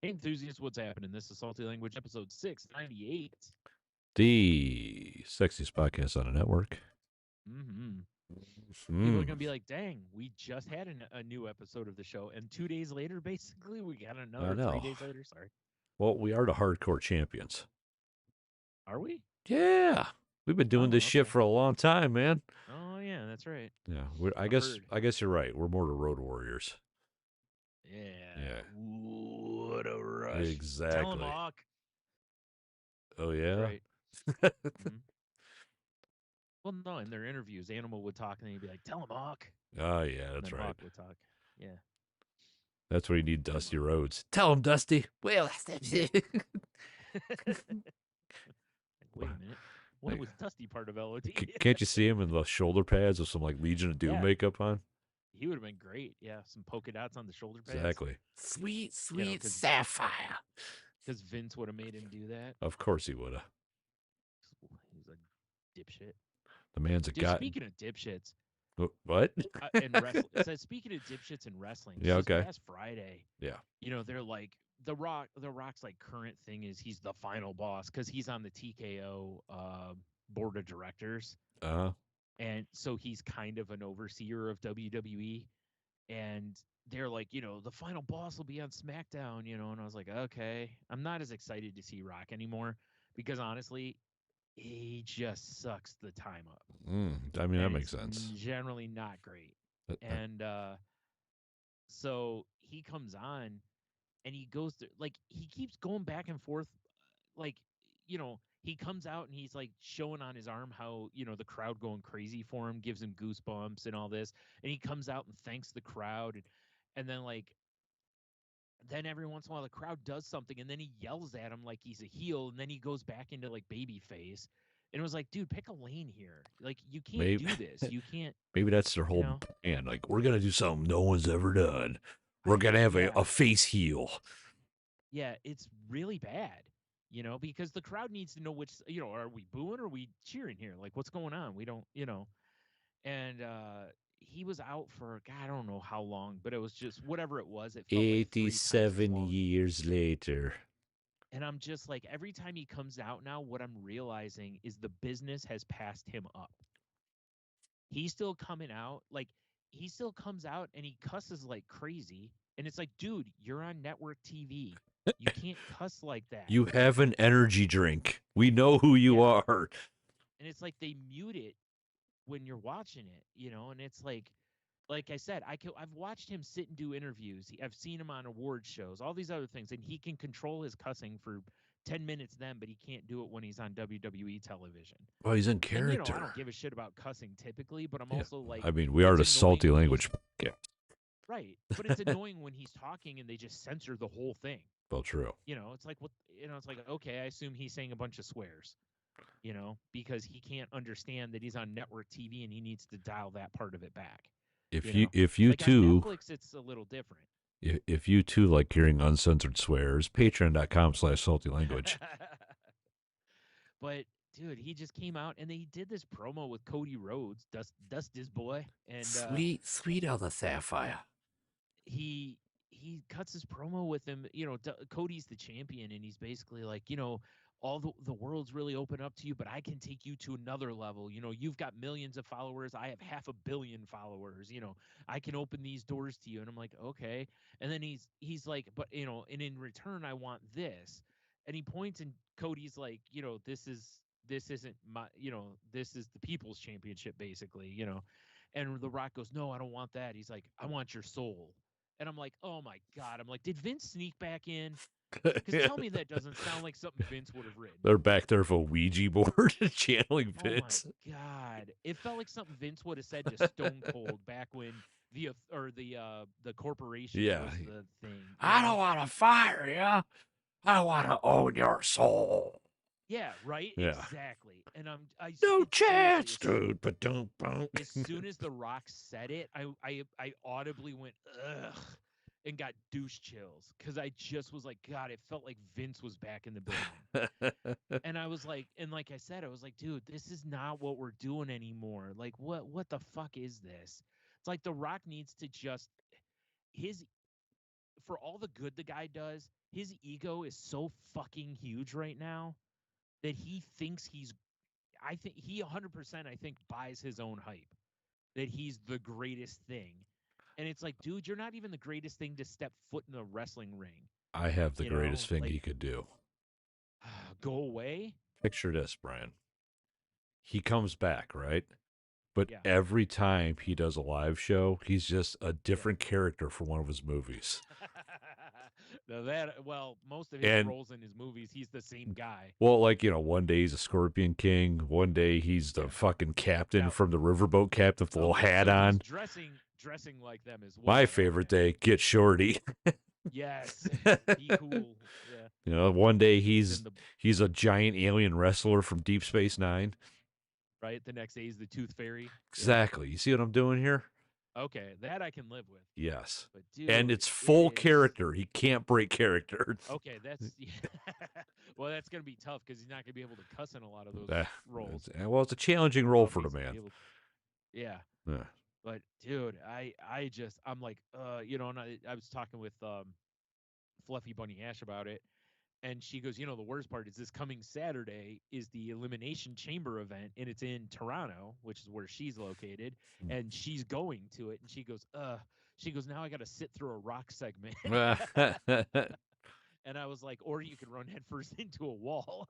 Hey, enthusiasts, what's happening? This is Salty Language, episode 698. The sexiest podcast on the network. Mm-hmm. People are Mm. going to be like, dang, we just had a new episode of the show. And 2 days later, basically, we got I another know. 3 days later. Sorry. Well, we are the hardcore champions. Are we? Yeah, we've been doing Oh, this shit okay. for a long time, man. Oh, yeah, that's right. Yeah, I I've guess heard. I guess you're right. We're more the road warriors. Yeah. Yeah, What a rush. Tell him, exactly. Hawk. Oh That's yeah. right. Mm-hmm. Well, no, in their interviews, Animal would talk and he'd be like, tell him, Hawk. Oh yeah, And that's then right. Hawk would talk. Yeah. That's where you need Tell him, Dusty Hawk. Rhodes. Tell him, Dusty. Well, Wait a minute. When was Dusty part of LOD? can't you see him in the shoulder pads with some like Legion of Doom Yeah, makeup on? he would have been great. Yeah, some polka dots on the shoulder pads. Exactly. Sweet, You know, sweet sapphire. because Vince would have made him do that. Of course he would have. He's a dipshit. The man's a Dude, god. speaking of dipshits, What? in wrestling, it says speaking of dipshits in wrestling. Yeah, This okay. past Friday, Yeah. they're like the Rock. The Rock's like current thing is he's the final boss because he's on the TKO board of directors, Uh and so he's kind of an overseer of WWE. And they're like, the final boss will be on SmackDown, and I was like, okay, I'm not as excited to see Rock anymore because honestly, he just sucks the time up, I mean, that and makes it's sense. generally not great. Uh, And so he comes on and he goes through, like, he keeps going back and forth, like, he comes out and he's like showing on his arm how, the crowd going crazy for him, gives him goosebumps and all this. And he comes out and thanks the crowd. And then, like, then every once in a while the crowd does something and then he yells at him like he's a heel. And then he goes back into like baby face. And it was like, dude, pick a lane here. Like, you can't maybe, do this. You can't, maybe that's their you whole know? plan. Like, we're gonna do something no one's ever done. We're gonna have Yeah. a face heel. Yeah. It's really bad, because the crowd needs to know which, are we booing or are we cheering here? Like, what's going on? We don't, and he was out for God, I don't know how long, but it was just whatever it was. It felt like 3 times as 87 long. years later. And I'm just like, every time he comes out now, what I'm realizing is the business has passed him up. He's still coming out, like he still comes out and he cusses like crazy. And it's like, dude, you're on network TV. You can't cuss like that. You have an energy drink. We know who you are. And it's like they mute it when you're watching it, and it's like I said, I've watched him sit and do interviews. I've seen him on award shows, all these other things, and he can control his cussing for 10 minutes then, but he can't do it when he's on WWE television. Well, he's in And character. I don't give a shit about cussing typically, but I'm Yeah. also like, I mean, we are the salty language. Yeah. Right. But it's annoying when he's talking and they just censor the whole thing. Well, true. It's like, what, it's like, okay, I assume he's saying a bunch of swears, because he can't understand that he's on network TV and he needs to dial that part of it back. If you like too, on Netflix, it's a little different. if you too like hearing uncensored swears, patreon.com/salty language. But dude, he just came out and he did this promo with Cody Rhodes, Dust his boy, and sweet Elder Sapphire. He cuts his promo with him. Cody's the champion, and he's basically like, all the world's really open up to you, but I can take you to another level. You've got millions of followers. I have 500 million followers. I can open these doors to you. And I'm like, okay. And then he's like, but and in return, I want this. And he points, and Cody's like, this isn't my, this is the people's championship, basically, And The Rock goes, no, I don't want that. He's like, I want your soul. And I'm like, oh my God. I'm like, did Vince sneak back in? Because tell me that doesn't sound like something Vince would have written. They're back there for a Ouija board channeling Vince. Oh my God. It felt like something Vince would have said to Stone Cold back when the corporation was the thing. I don't want to fire you. I want to own your soul. Yeah, right? Yeah. Exactly. And no chance, dude. But don't. As soon as The Rock said it, I audibly went, ugh, and got douche chills because I just was like, God, it felt like Vince was back in the building. And I was like, and like I said, I was like, dude, this is not what we're doing anymore. Like, what the fuck is this? It's like The Rock needs to just for all the good the guy does, his ego is so fucking huge right now that he thinks I think he 100% I think buys his own hype that he's the greatest thing. And it's like, dude, you're not even the greatest thing to step foot in a wrestling ring. I have the You greatest know, thing like, he could do. go away. Picture this, Brian. He comes back, right? But Yeah. every time he does a live show, he's just a different character for one of his movies. Most of his roles in his movies, he's the same guy. Well, like, one day he's a Scorpion King. One day he's the fucking captain from the riverboat captain with the little hat on. Dressing like them as well. My favorite day, Get Shorty. Yes. He cool. Yeah. One day he's a giant alien wrestler from Deep Space Nine. Right? The next day he's the Tooth Fairy. Exactly. You see what I'm doing here? Okay, that I can live with. Yes. But dude, and it's full character. He can't break character. Okay, that's well, that's gonna be tough because he's not gonna be able to cuss in a lot of those roles. Well, it's a challenging role for the man. Yeah. But dude, I'm like, and I was talking with Fluffy Bunny Ash about it. And she goes, the worst part is this coming Saturday is the Elimination Chamber event, and it's in Toronto, which is where she's located, and she's going to it. And she goes, now I got to sit through a rock segment. And I was like, or you could run headfirst into a wall.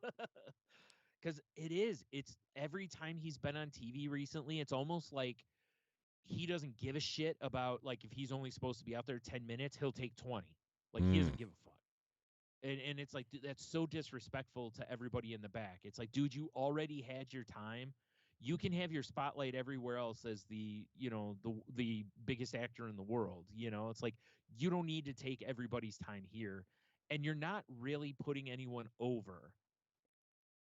Because it's every time he's been on TV recently, it's almost like he doesn't give a shit about, like, if he's only supposed to be out there 10 minutes, he'll take 20. Like, he doesn't give a fuck. And it's like, dude, that's so disrespectful to everybody in the back. It's like, dude, you already had your time. You can have your spotlight everywhere else as the biggest actor in the world. It's like, you don't need to take everybody's time here. And you're not really putting anyone over.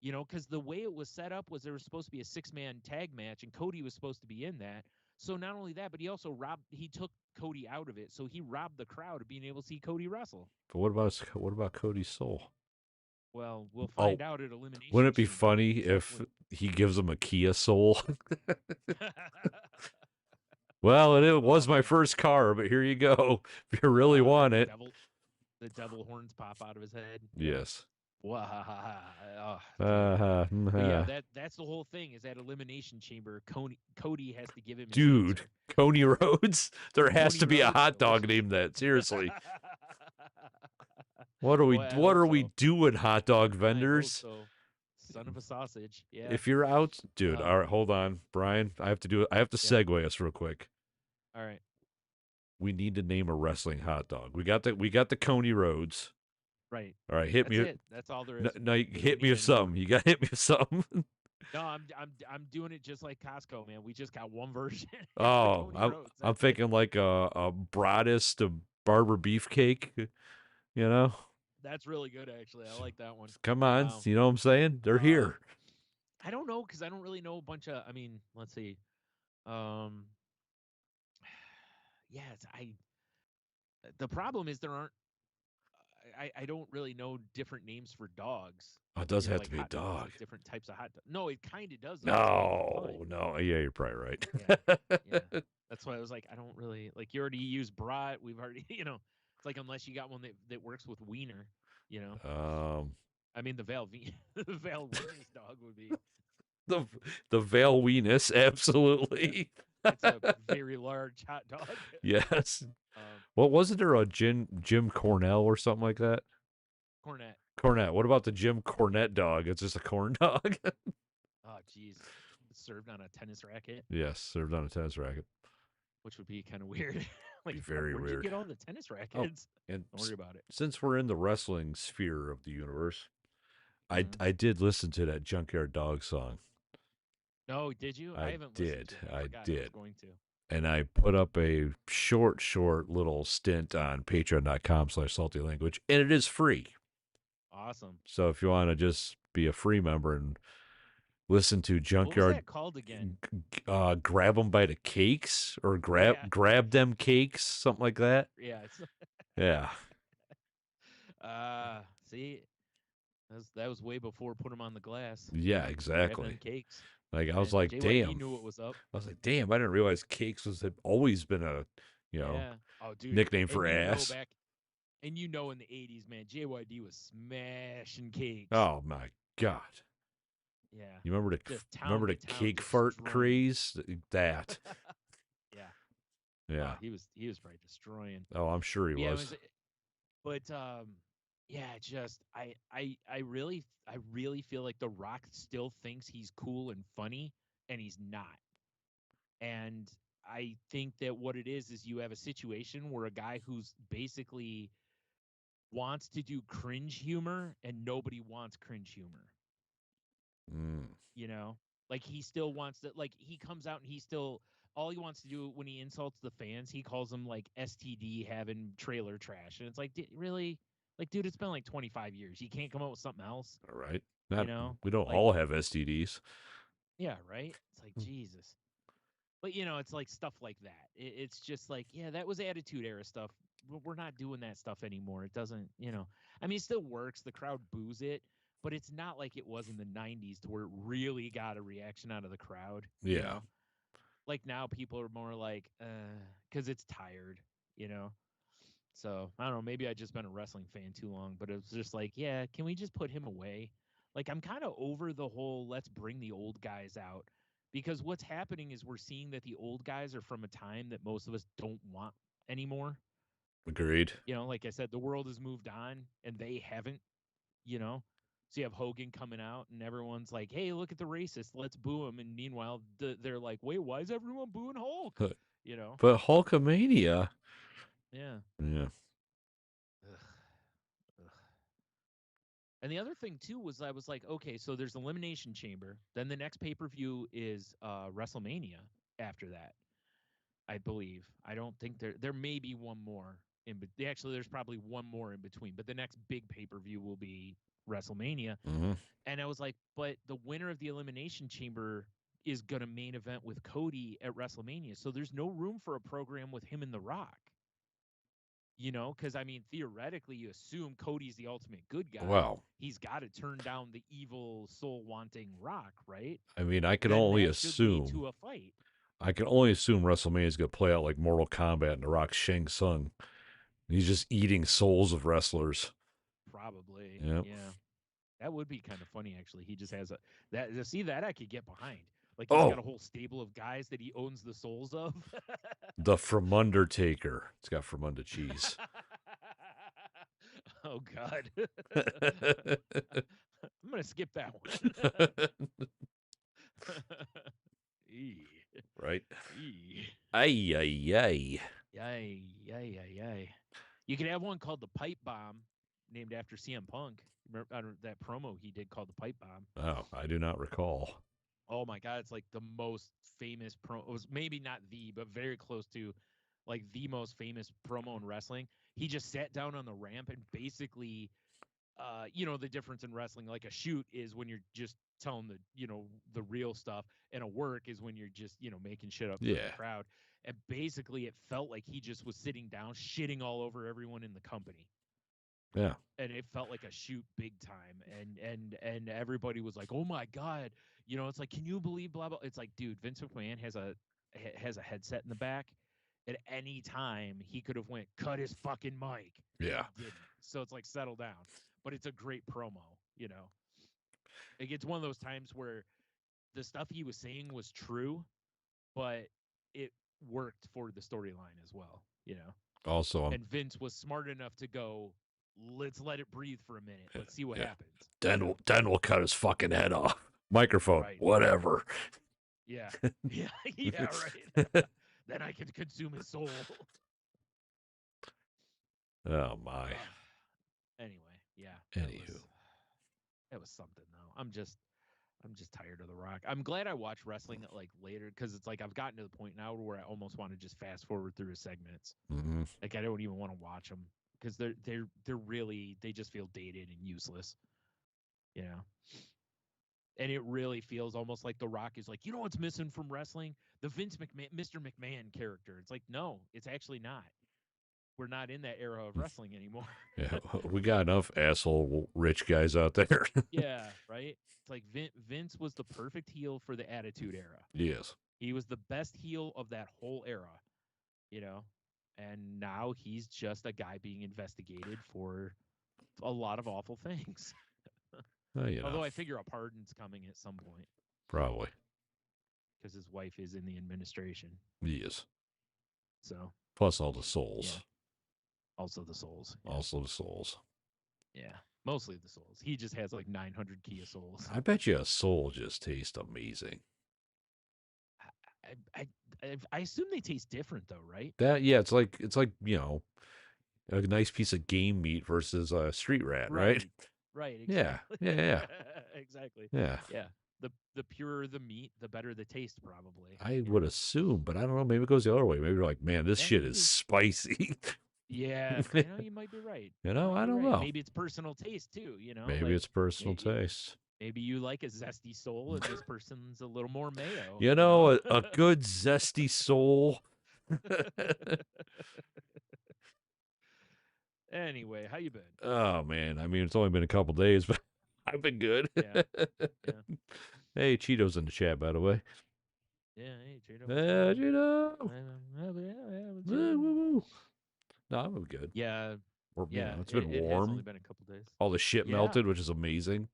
Because the way it was set up was there was supposed to be a 6-man tag match, and Cody was supposed to be in that. So not only that, but he took Cody out of it. So he robbed the crowd of being able to see Cody wrestle. But what about Cody's soul? Well, we'll find out at Elimination. Wouldn't it be funny if he gives him a Kia Soul? Well, it was my first car, but here you go. If you really want it. The devil horns pop out of his head. Yes. Wow. That's the whole thing. Is that Elimination Chamber? Cody has to give him. Dude, Coney Rhodes. There has to be a hot dog named that. Seriously. What are we doing, hot dog vendors? Son of a sausage. Yeah. If you're out, dude. All right, hold on, Brian. I have to segue us real quick. All right. We need to name a wrestling hot dog. We got the Coney Rhodes. Right. All right, hit me. That's all there is. No, hit me with something. You got to hit me with something. No, I'm doing it just like Costco, man. We just got one version. Oh, I'm thinking like a Broadest to Barber beefcake. That's really good, actually. I like that one. Come on, you know what I'm saying? They're here. I don't know because I don't really know a bunch of. I mean, let's see. The problem is there aren't. I don't really know different names for dogs. Oh, it does have to be a dog. Like different types of hot dogs. No, it kind of does. No. Yeah, you're probably right. Yeah. That's why I was like, I don't really like. You already used brat. We've already, it's like unless you got one that works with wiener, I mean, the Val Venus dog would be the Val Venus, absolutely. It's a very large hot dog. Yes. What wasn't there a Jim Cornell or something like that? Cornette. What about the Jim Cornette dog? It's just a corn dog. Oh, jeez. Served on a tennis racket. Yes, served on a tennis racket. Which would be kind of weird. Like, very weird. Where'd you get all the tennis rackets? And don't worry about it. Since we're in the wrestling sphere of the universe, I did listen to that Junkyard Dog song. No, did you? I haven't listened to it. I did. I was going to. And I put up a short little stint on patreon.com/saltylanguage, and it is free. Awesome. So if you want to just be a free member and listen to Junkyard. What was that called again? Grab them by the cakes or grab them cakes, something like that. Yeah. Yeah. See, that was way before put them on the glass. Yeah, exactly. Grab them cakes. Like I was like, damn. He knew what was up. I was like, damn. I didn't realize cakes had always been a, nickname for ass. And in the 80s, man, JYD was smashing cakes. Oh my God. Yeah. You remember just the cake fart craze? That. Yeah. Yeah. He was probably destroying. Oh, I'm sure he was. But yeah, just I really feel like The Rock still thinks he's cool and funny, and he's not. And I think that what it is you have a situation where a guy who's basically wants to do cringe humor and nobody wants cringe humor. You know, like he still wants to, like he comes out and he still, all he wants to do when he insults the fans, he calls them like STD having trailer trash. And it's like, really? Like, dude, it's been like 25 years. You can't come up with something else. All right. We don't like, all have STDs. Yeah, right? It's like, Jesus. But, it's like stuff like that. It's just like, yeah, that was Attitude Era stuff. We're not doing that stuff anymore. It doesn't, I mean, it still works. The crowd boos it, but it's not like it was in the 90s to where it really got a reaction out of the crowd. Yeah. Like now people are more like, because it's tired, So I don't know. Maybe I just been a wrestling fan too long, but it was just like, yeah, can we just put him away? Like, I'm kind of over the whole let's bring the old guys out, because what's happening is we're seeing that the old guys are from a time that most of us don't want anymore. Agreed. Like I said, the world has moved on and they haven't, So you have Hogan coming out and everyone's like, hey, look at the racist. Let's boo him. And meanwhile, they're like, wait, why is everyone booing Hulk? But Hulkamania. Yeah. Yeah. Ugh. And the other thing too was I was like, okay, so there's Elimination Chamber. Then the next pay-per-view is WrestleMania after that, I believe. I don't think there may be one more actually there's probably one more in between, but the next big pay-per-view will be WrestleMania. And I was like, but the winner of the Elimination Chamber is going to main event with Cody at WrestleMania. So there's no room for a program with him and The Rock. Because I mean, theoretically, you assume Cody's the ultimate good guy. Wow. He's got to turn down the evil, soul-wanting Rock, right? I mean, I can only assume. To a fight. I can only assume WrestleMania is going to play out like Mortal Kombat and The Rock's Shang Tsung. He's just eating souls of wrestlers. Probably. Yep. Yeah. That would be kind of funny, actually. He just has that I could get behind. Like he's got a whole stable of guys that he owns the souls of. The From Undertaker. It's got From Under cheese. Oh God. I'm gonna skip that one. Right. Ay. Ay. You could have one called the Pipe Bomb, named after CM Punk. Remember that promo he did called the Pipe Bomb? Oh, I do not recall. Oh my God, it's like the most famous promo. It was maybe not but very close to like the most famous promo in wrestling. He just sat down on the ramp and basically, the difference in wrestling, like a shoot is when you're just telling the real stuff, and a work is when you're just, making shit up for the crowd. And basically it felt like he just was sitting down, shitting all over everyone in the company. Yeah. And it felt like a shoot big time. And everybody was like, oh my God, it's like, can you believe blah, blah. It's like, dude, Vince McMahon has a headset in the back. At any time he could have went, cut his fucking mic. Yeah. He didn't. So it's like, settle down. But it's a great promo, Like it's one of those times where the stuff he was saying was true, but it worked for the storyline as well, Also, and Vince was smart enough to go, let's let it breathe for a minute. Let's see what happens. Then we'll cut his fucking head off. Microphone, right. Whatever. Yeah. Yeah, right. Then I can consume his soul. Oh my. Anyway, yeah. Anywho. That was something though. I'm just tired of The Rock. I'm glad I watched wrestling like later, because it's like I've gotten to the point now where I almost want to just fast forward through his segments. Like I don't even want to watch them because they're really, they just feel dated and useless, And it really feels almost like The Rock is like, what's missing from wrestling? The Vince McMahon, Mr. McMahon character. It's like, no, it's actually not. We're not in that era of wrestling anymore. Yeah, we got enough asshole rich guys out there. Yeah, right? It's like Vince was the perfect heel for the Attitude Era. Yes. He was the best heel of that whole era, And now he's just a guy being investigated for a lot of awful things. Although I figure a pardon's coming at some point. Probably. Because his wife is in the administration. Yes. So. Plus all the souls. Yeah. Also the souls. Yeah. Also the souls. Yeah. Mostly the souls. He just has like 900 Kia souls. I bet you a soul just tastes amazing. I assume they taste different though, right? It's like you know, a nice piece of game meat versus a street rat, right? Right. Exactly. Yeah. Exactly. Yeah. Yeah. The purer the meat, the better the taste, probably. I would assume, but I don't know. Maybe it goes the other way. Maybe you're like, man, this shit is spicy. Yeah, you might be right. I don't know. Maybe it's personal taste too. Maybe like, it's personal taste. Maybe you like a zesty soul, and this person's a little more mayo. A good zesty soul. Anyway, how you been? Oh man, I mean, it's only been a couple days, but I've been good. Yeah. Hey, Cheeto's in the chat, by the way. Yeah, hey, Cheeto. Cheeto. No, I'm good. Yeah. It's been warm. It has only been a couple days. All the shit melted, which is amazing.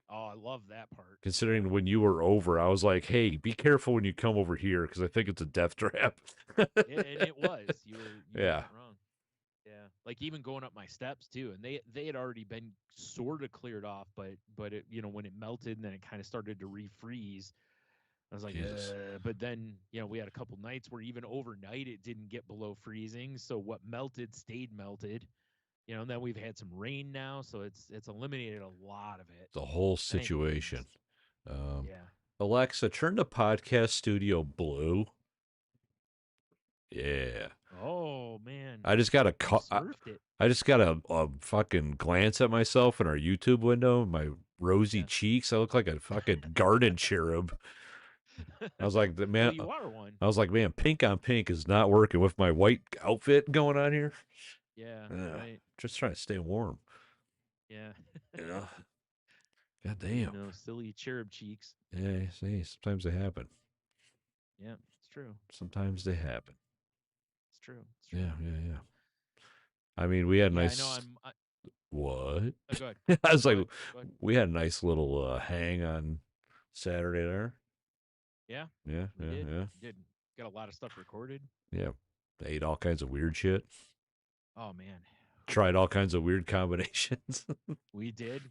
Oh, I love that part. Considering when you were over, I was like, hey, be careful when you come over here because I think it's a death trap. And it was. You were wrong. Yeah. Like even going up my steps too, and they had already been sort of cleared off, but it, when it melted and then it kind of started to refreeze, I was like, but then, we had a couple nights where even overnight it didn't get below freezing. So what melted stayed melted, and then we've had some rain now. So it's eliminated a lot of it. The whole situation. Yeah. Alexa, turn the podcast studio blue. Yeah. Oh, man. I just got a fucking glance at myself in our YouTube window, my rosy cheeks. I look like a fucking garden cherub. I was like, man, you are one. I was like, man, pink on pink is not working with my white outfit going on here. Yeah, right. Just trying to stay warm. Yeah. God damn. Silly cherub cheeks. Yeah, see, sometimes they happen. Yeah, it's true. Sometimes they happen. It's true. Yeah. I mean, we had a nice. I know What? Oh, go ahead. I was like, we had a nice little hang on Saturday there. Yeah. Yeah. We did. Got a lot of stuff recorded. Yeah. Ate all kinds of weird shit. Oh, man. Tried all kinds of weird combinations. We did.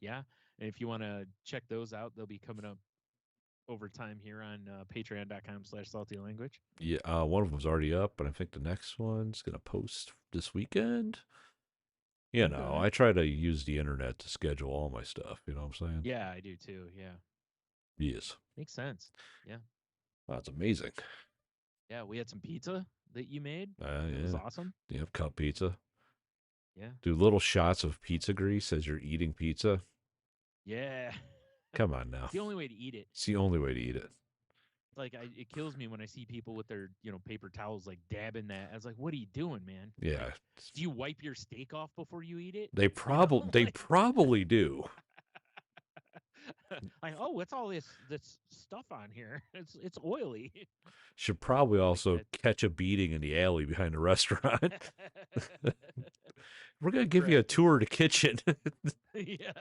Yeah. And if you want to check those out, they'll be coming up over time here on patreon.com/saltylanguage. Yeah. One of them's already up, but I think the next one's going to post this weekend. I try to use the internet to schedule all my stuff. You know what I'm saying? Yeah, I do too. Yeah. Yes. Makes sense. Yeah. Wow, that's amazing. Yeah, we had some pizza that you made. Yeah. It was awesome. You have cup pizza. Yeah. Do little shots of pizza grease as you're eating pizza. Yeah. Come on now. It's the only way to eat it. It's the only way to eat it. Like it kills me when I see people with their paper towels like dabbing that. I was like, what are you doing, man? Yeah. Like, do you wipe your steak off before you eat it? They probably do. Like, oh, what's all this stuff on here? It's oily. Should probably also catch a beating in the alley behind the restaurant. We're gonna give you a tour of the kitchen. Yeah,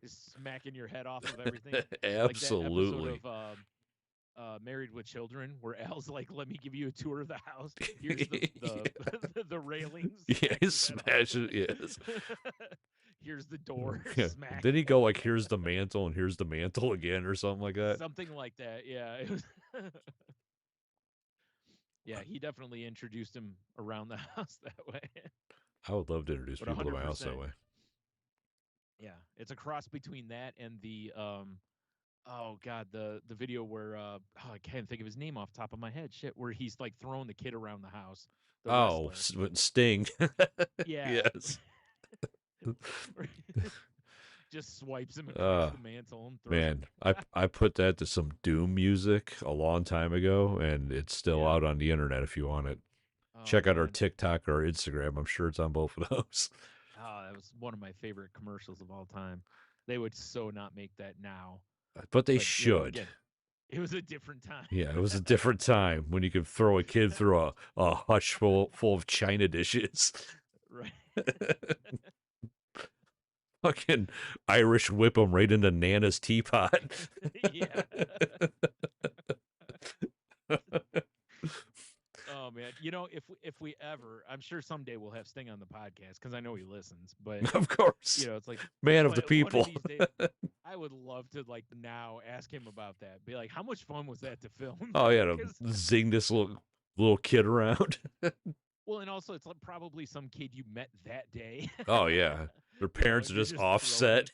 just smacking your head off of everything. Absolutely. Like that episode of Married with Children, where Al's like, "Let me give you a tour of the house. Here's the railings. Yeah, smash it. Yes. Here's the door. Yeah. Smack. Then he go like, "Here's the mantle, and here's the mantle again," or something like that. Something like that. Yeah. It was yeah, he definitely introduced him around the house that way. I would love to introduce people to my house that way. Yeah, it's a cross between that and the oh god, the video where I can't think of his name off the top of my head. Shit, where he's like throwing the kid around the house. Sting. Yeah. Yes. Just swipes him across the mantle and throws man, him. I put that to some Doom music a long time ago, and it's still out on the internet if you want it. Check out our TikTok or our Instagram. I'm sure it's on both of those. Oh, that was one of my favorite commercials of all time. They would so not make that now. But they should. It was a different time. Yeah, it was a different time when you could throw a kid through a hutch full of china dishes. Right. Fucking Irish whip them right into Nana's teapot. Yeah. Oh man, if we ever, I'm sure someday we'll have Sting on the podcast because I know he listens. But Of course, it's like man of the people. One of these days, I would love to like now ask him about that. Be like, how much fun was that to film? Oh yeah, to zing this little kid around. Well, and also it's like probably some kid you met that day. Oh yeah, their parents are just offset.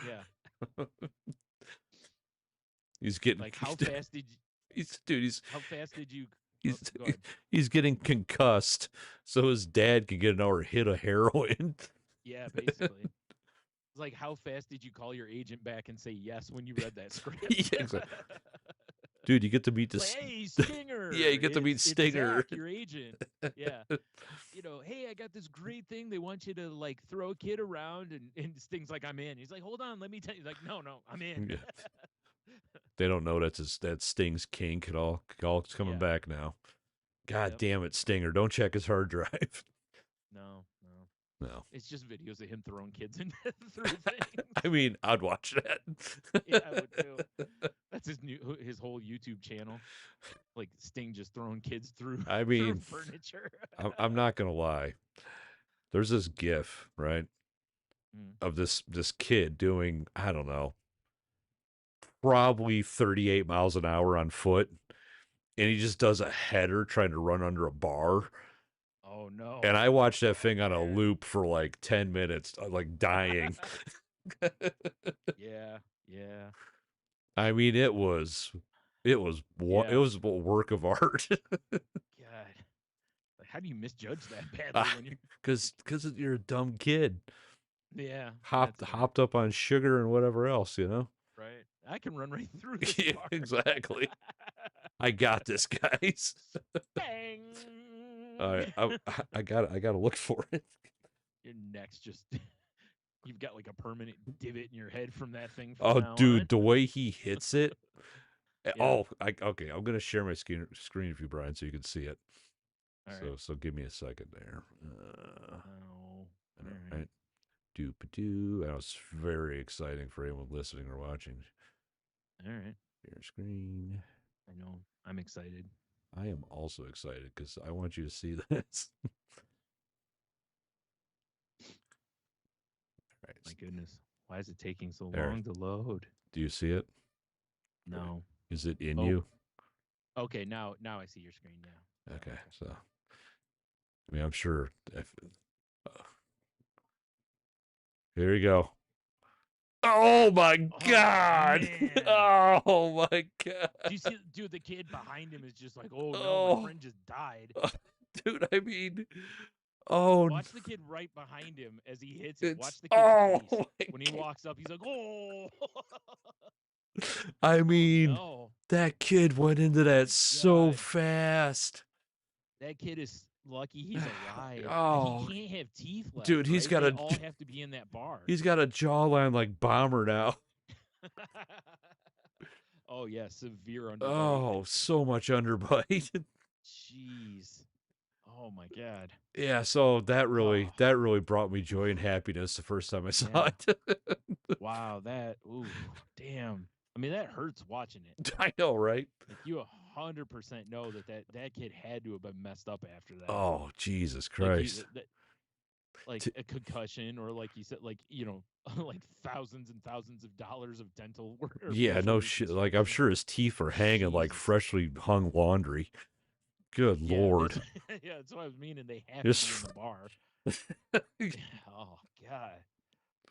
Yeah. He's getting like how fast did you? How fast did you? He's getting concussed, so his dad can get another hit of heroin. Yeah, basically. It's like, how fast did you call your agent back and say yes when you read that script? Yeah, exactly. Dude, you get to meet this. Hey, Stinger. Yeah, you get to meet Stinger, Zach, your agent. Yeah. Hey, I got this great thing. They want you to like throw a kid around, and Sting's like, I'm in. He's like, hold on, let me tell you. He's like, no, I'm in. Yeah. They don't know that's Sting's kink at all. It's coming back now. God damn it, Stinger! Don't check his hard drive. No. It's just videos of him throwing kids through things. I mean, I'd watch that. Yeah, I would too. That's his whole YouTube channel. Like Sting just throwing kids through. I mean, through furniture. I'm not gonna lie. There's this GIF, right, of this kid doing, I don't know, probably 38 miles an hour on foot, and he just does a header trying to run under a bar. Oh no. And I watched that thing on a loop for like 10 minutes, like dying. Yeah. I mean, it was a work of art. God. Like, how do you misjudge that badly when you cuz you're a dumb kid. Yeah. Hopped up on sugar and whatever else, Right. I can run right through this bar. Exactly. I got this, guys. Bang. All right, I gotta look for it. Your neck's just you've got like a permanent divot in your head from that thing. Dude, the way he hits it. Yeah. Okay. I'm gonna share my screen with you, Brian, so you can see it. All right. So give me a second there. All right. Doop-a-doo. That was very exciting for anyone listening or watching. All right. Your screen. I know. I'm excited. I am also excited because I want you to see this. Right. My goodness. Why is it taking so long to load? Do you see it? No. Is it in you? Okay, now I see your screen now. Okay, so I mean, I'm sure if here you go. Oh my God! Man. Oh my God! Do you see, dude? The kid behind him is just like, oh no, my friend just died. Dude, I mean, watch the kid right behind him as he hits it. Watch the kid's face when he walks up. He's like, oh. I mean, that kid went into that so fast. That kid is lucky he's alive. Oh, he can't have teeth left. Dude, he's got they all have to be in that bar. He's got a jawline like Bomber now. Oh yeah, severe underbite. Oh, so much underbite. Jeez. Oh my God. Yeah, so that really brought me joy and happiness the first time I saw it. Wow, ooh, damn. I mean, that hurts watching it. I know, right? Like, you 100% know that kid had to have been messed up after that. Oh, Jesus Christ. Like a concussion, or like you said, like, like thousands and thousands of dollars of dental work. Yeah, no shit. Like, I'm sure his teeth are hanging like freshly hung laundry. Good Lord. That's what I was meaning. They have to be in the bar. Oh, God.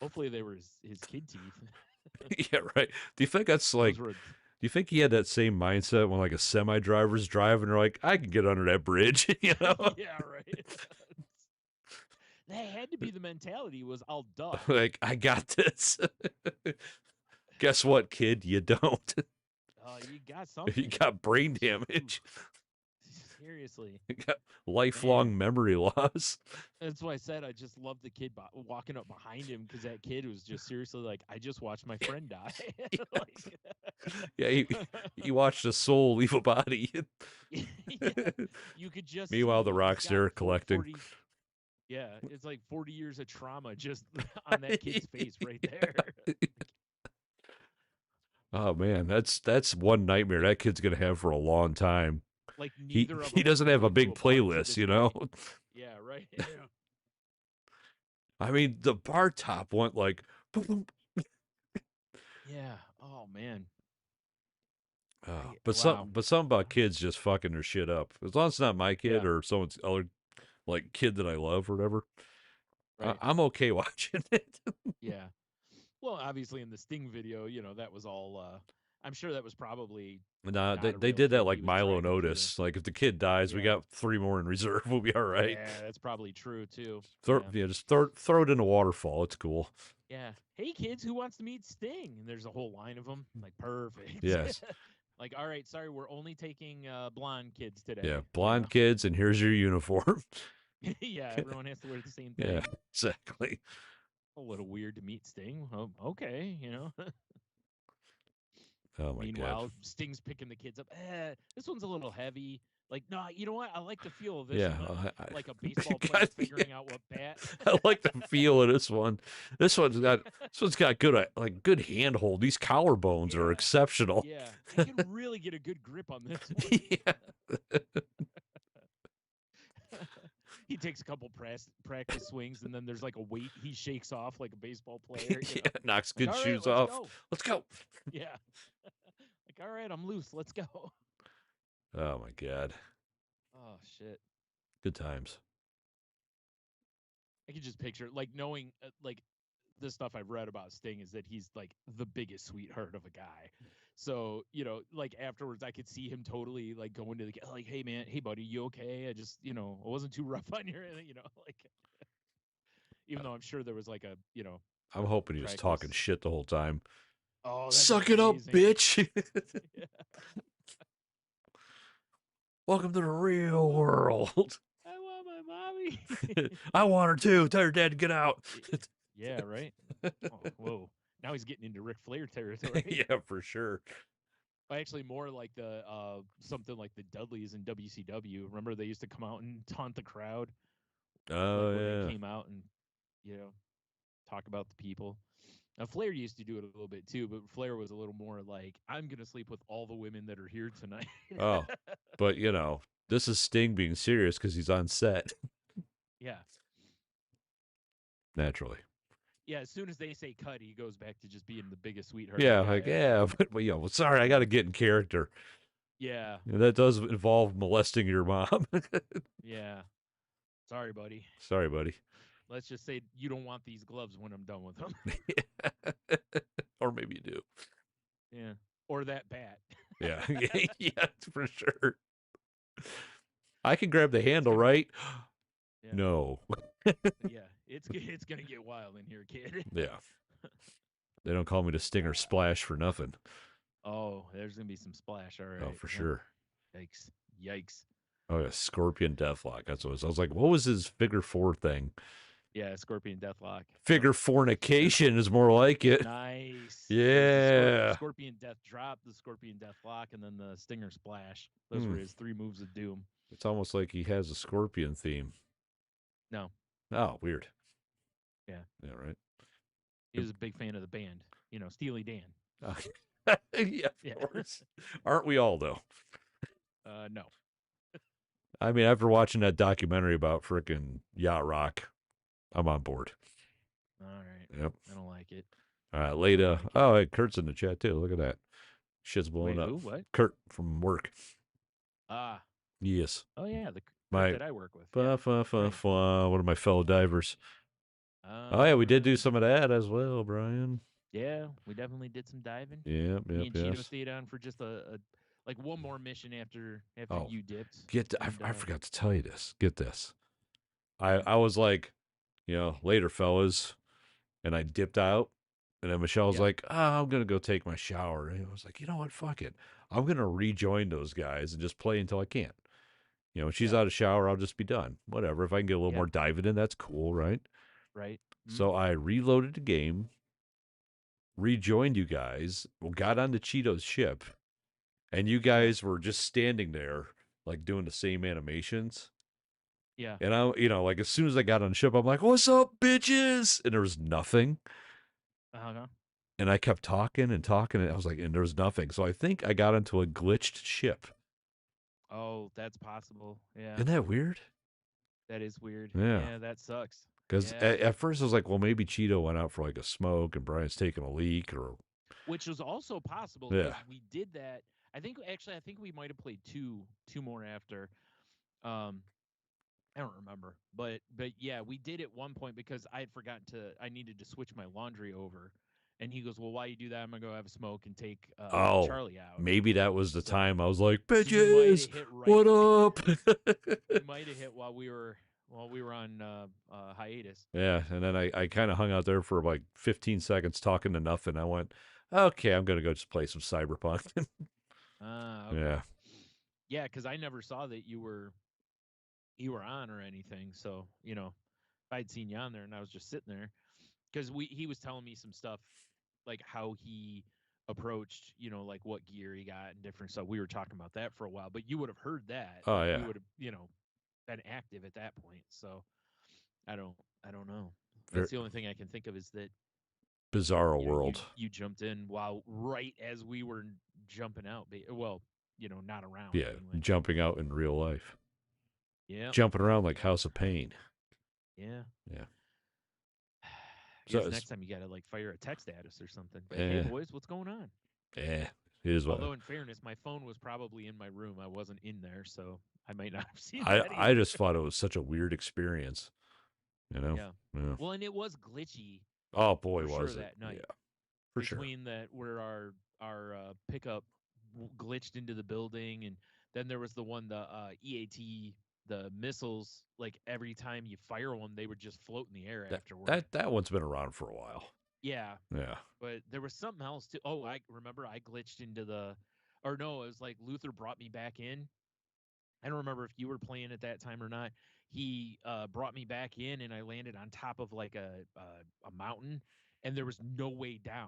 Hopefully they were his kid teeth. Yeah, right. Do you think that's like... Do you think he had that same mindset when like a semi-driver's driving? They're like, I can get under that bridge, Yeah, right. That had to be the mentality, was I'll duck. Like, I got this. Guess what, kid? You don't. You got something. You got brain damage. Seriously, man. Lifelong memory loss. That's why I said I just love the kid walking up behind him because that kid was just seriously like, I just watched my friend die. Like, Yeah, he watched a soul leave a body. yeah, you could just Meanwhile, see the he's rock's got there collecting. 40. Yeah, it's like 40 years of trauma just on that kid's face right there. Oh man, that's one nightmare that kid's gonna have for a long time. Like He neither of he them have doesn't been have a able to do big a bun to playlist, this you know. point. Yeah, right. I mean, the bar top went like, boom, boom. Yeah. Oh man. But Wow. something about kids just fucking their shit up. As long as it's not my kid Yeah. or someone's other like kid that I love or whatever, Right. I'm okay watching it. Yeah. Well, obviously in the Sting video, that was all I'm sure that was probably Nah, not a they real did that kid like he was Milo dragging through there. Notice. Like if the kid dies, we Yeah. got 3 more in reserve. We'll be all right. Yeah, that's probably true too. Throw, Yeah. yeah, just throw it in a waterfall. It's cool. Yeah. Hey kids, who wants to meet Sting? And there's a whole line of them. Like perfect. Yes. Like, all right, sorry, we're only taking blonde kids today. Yeah, blonde kids, and here's your uniform. Yeah, everyone has to wear the same thing. Yeah, exactly. A little weird to meet Sting. Oh, okay, Oh my Meanwhile, god. Sting's picking the kids up. This one's a little heavy. Like, no, you know what? I like the feel of this Yeah, one. Like a baseball player figuring out what bat. I like the feel of this one. This one's got good like good handhold. These collarbones are Yeah. exceptional. Yeah, I can really get a good grip on this one. Yeah. He takes a couple practice swings, and then there's like a weight he shakes off like a baseball player. Yeah, knocks Like, good all right, shoes let's off. go. Let's go. Yeah. Like, all right, I'm loose. Let's go. Oh my god. Oh shit. Good times. I can just picture like knowing like the stuff I've read about Sting is that he's like the biggest sweetheart of a guy. So, like afterwards I could see him totally like going to the like, hey man, hey buddy, you okay? I just, I wasn't too rough on your, like even though I'm sure there was like a, I'm hoping he was talking practice. shit the whole time. Oh, Suck it up, bitch. Yeah. Welcome to the real world. I want my mommy. I want her too. Tell your dad to get out. Yeah, right. Oh, whoa. Now he's getting into Ric Flair territory. Yeah, for sure. Actually, more like the something like the Dudleys in WCW. Remember they used to come out and taunt the crowd. Oh, like when yeah. they came out and talk about the people. Now Flair used to do it a little bit too, but Flair was a little more like, I'm gonna sleep with all the women that are here tonight. Oh, but this is Sting being serious because he's on set. Yeah. Naturally. Yeah, as soon as they say cut, he goes back to just being the biggest sweetheart. Yeah, like, yeah, but sorry, I got to get in character. Yeah. That does involve molesting your mom. Yeah. Sorry, buddy. Sorry, buddy. Let's just say you don't want these gloves when I'm done with them. Or maybe you do. Yeah. Or that bat. Yeah. Yeah, for sure. I can grab the handle, right? Yeah. No. Yeah, it's gonna get wild in here, kid. Yeah. They don't call me the Stinger Splash for nothing. Oh, there's gonna be some splash, all right. Oh, for sure. Yikes. Oh, yeah, Scorpion Deathlock. That's what it was. I was like, what was his figure 4 thing? Yeah, Scorpion Deathlock. Figure fornication is more like it. Nice. Yeah. Scorpion Death Drop, the Scorpion Deathlock, and then the Stinger Splash. Those were his 3 moves of doom. It's almost like he has a Scorpion theme. No. Oh, weird. Yeah. Yeah, right. He was a big fan of the band. Steely Dan. Yeah, of course. Aren't we all, though? No. I mean, after watching that documentary about frickin' yacht rock, I'm on board. All right. Yep. I don't like it. All right, later. Oh, hey, Kurt's in the chat, too. Look at that. Shit's blowing up. Who? What? Kurt from work. Ah. Yes. Oh, yeah. The Kurt that I work with. One of my fellow divers. Oh, yeah, we did do some of that as well, Brian. Yeah, we definitely did some diving. Yep. Me and Cheeto stayed on for just one more mission after you dipped. I forgot to tell you this. Get this. I was like, later, fellas, and I dipped out, and then Michelle was like, I'm gonna go take my shower. And I was like, you know what? Fuck it. I'm gonna rejoin those guys and just play until I can't. You know, when she's Yeah. out of shower, I'll just be done. Whatever. If I can get a little Yeah. more diving in, that's cool, right? Right. Mm-hmm. So I reloaded the game, rejoined you guys, got onto Cheeto's ship, and you Yeah. guys were just standing there, like doing the same animations. Yeah. And I, you know, like as soon as I got on the ship, I'm like, "What's up, bitches?" And there was nothing. Uh-huh. And I kept talking and talking, and I was like, and there was nothing. So I think I got into a glitched ship. Oh, that's possible. Yeah. Isn't that weird? That is weird. Yeah. Yeah, that sucks. Because Yeah. at first I was like, well, maybe Cheeto went out for like a smoke and Brian's taking a leak or. Which was also possible Yeah. because we did that. I think we might have played two more after. Um, I don't remember, but yeah, we did at one point because I had forgotten I needed to switch my laundry over, and he goes, "Well, why you do that? I'm gonna go have a smoke and take Oh, Charlie out." maybe that was the So time I was like, you might bitches, have hit right. what up? You might have hit while we were on hiatus. Yeah. And then I kind of hung out there for like 15 seconds talking to nothing. I went, okay, I'm going to go just play some Cyberpunk. Ah, okay. Yeah. Yeah, because I never saw that you were on or anything. So if I'd seen you on there and I was just sitting there, because he was telling me some stuff like how he approached, like what gear he got and different stuff. We were talking about that for a while, but you would have heard that. Oh, Like yeah. you would have, been active at that point. So I don't know. Very That's the only thing I can think of is that bizarre world. you jumped in while right as we were jumping out. Well, not around Yeah. anyway. Jumping out in real life. Yeah. Jumping around like House of Pain. Yeah. Yeah. I So guess next time you gotta like fire a text at us or something. Like, hey eh, boys, what's going on? it is what. Although in fairness, my phone was probably in my room. I wasn't in there, so I might not have seen that I either. just thought it was such a weird experience, you know? Yeah. Yeah. Well, and it was glitchy Oh boy, for sure was it? that night. Yeah, for sure. Between that where our pickup glitched into the building, and then there was the one the EAT, the missiles. Like every time you fire one, they would just float in the air afterward. That one's been around for a while. Yeah, Yeah. but there was something else too. Oh, I remember I glitched into or no, it was like Luther brought me back in. I don't remember if you were playing at that time or not. He brought me back in, and I landed on top of like a mountain, and there was no way down.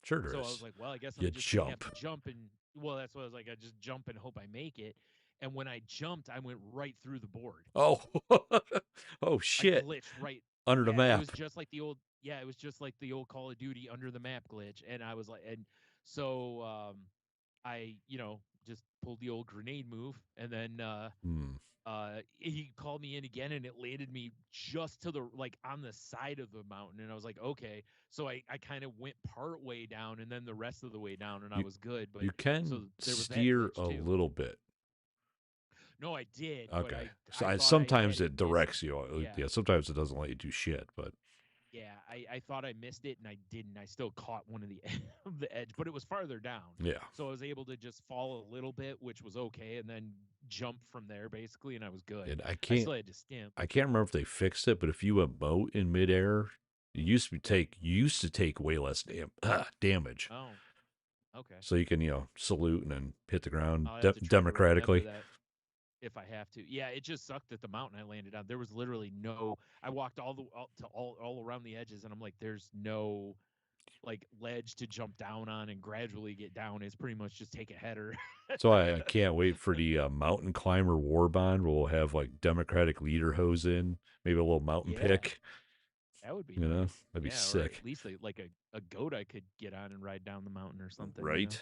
Sure there So I was is. like, well, I guess You I'm just gonna have jump. to jump, and well, that's what I was like. I just jump and hope I make it. And when I jumped, I went right through the board. Oh. Oh I shit. glitched right. Under the Yeah, it was map. just like the old. Yeah, it was just like the old Call of Duty under the map glitch, and I was like, and so I just pulled the old grenade move, and then Hmm. he called me in again, and it landed me just to the like on the side of the mountain, and I was like, okay. So I kind of went part way down, and then the rest of the way down, and I You was good. But you so can there was that steer glitch a too. little bit. No, I did, but Okay. So I thought I had sometimes it it missed. directs you. Yeah, Yeah, sometimes it doesn't let you do shit, but yeah. I thought I missed it, and I didn't. I still caught one of the of the edge, but it was farther down. yeah. So I was able to just fall a little bit, which was okay, and then jump from there basically, and I was good. And I still had to stimp. I can't remember if they fixed it, but if you emote in midair, it used to take way less damage. Oh, okay. So you can, salute and then hit the ground I'll have to try to remember democratically. that if I have to. Yeah, it just sucked at the mountain I landed on. There was literally no. I walked all around the edges, and I'm like, there's no like ledge to jump down on and gradually get down. It's pretty much just take a header. So I can't wait for the mountain climber war bond. Where we'll have like democratic leader hose in, maybe a little mountain Yeah, pick. that would be You know, nice. that'd be Yeah, or sick, at least like a goat I could get on and ride down the mountain or something. right?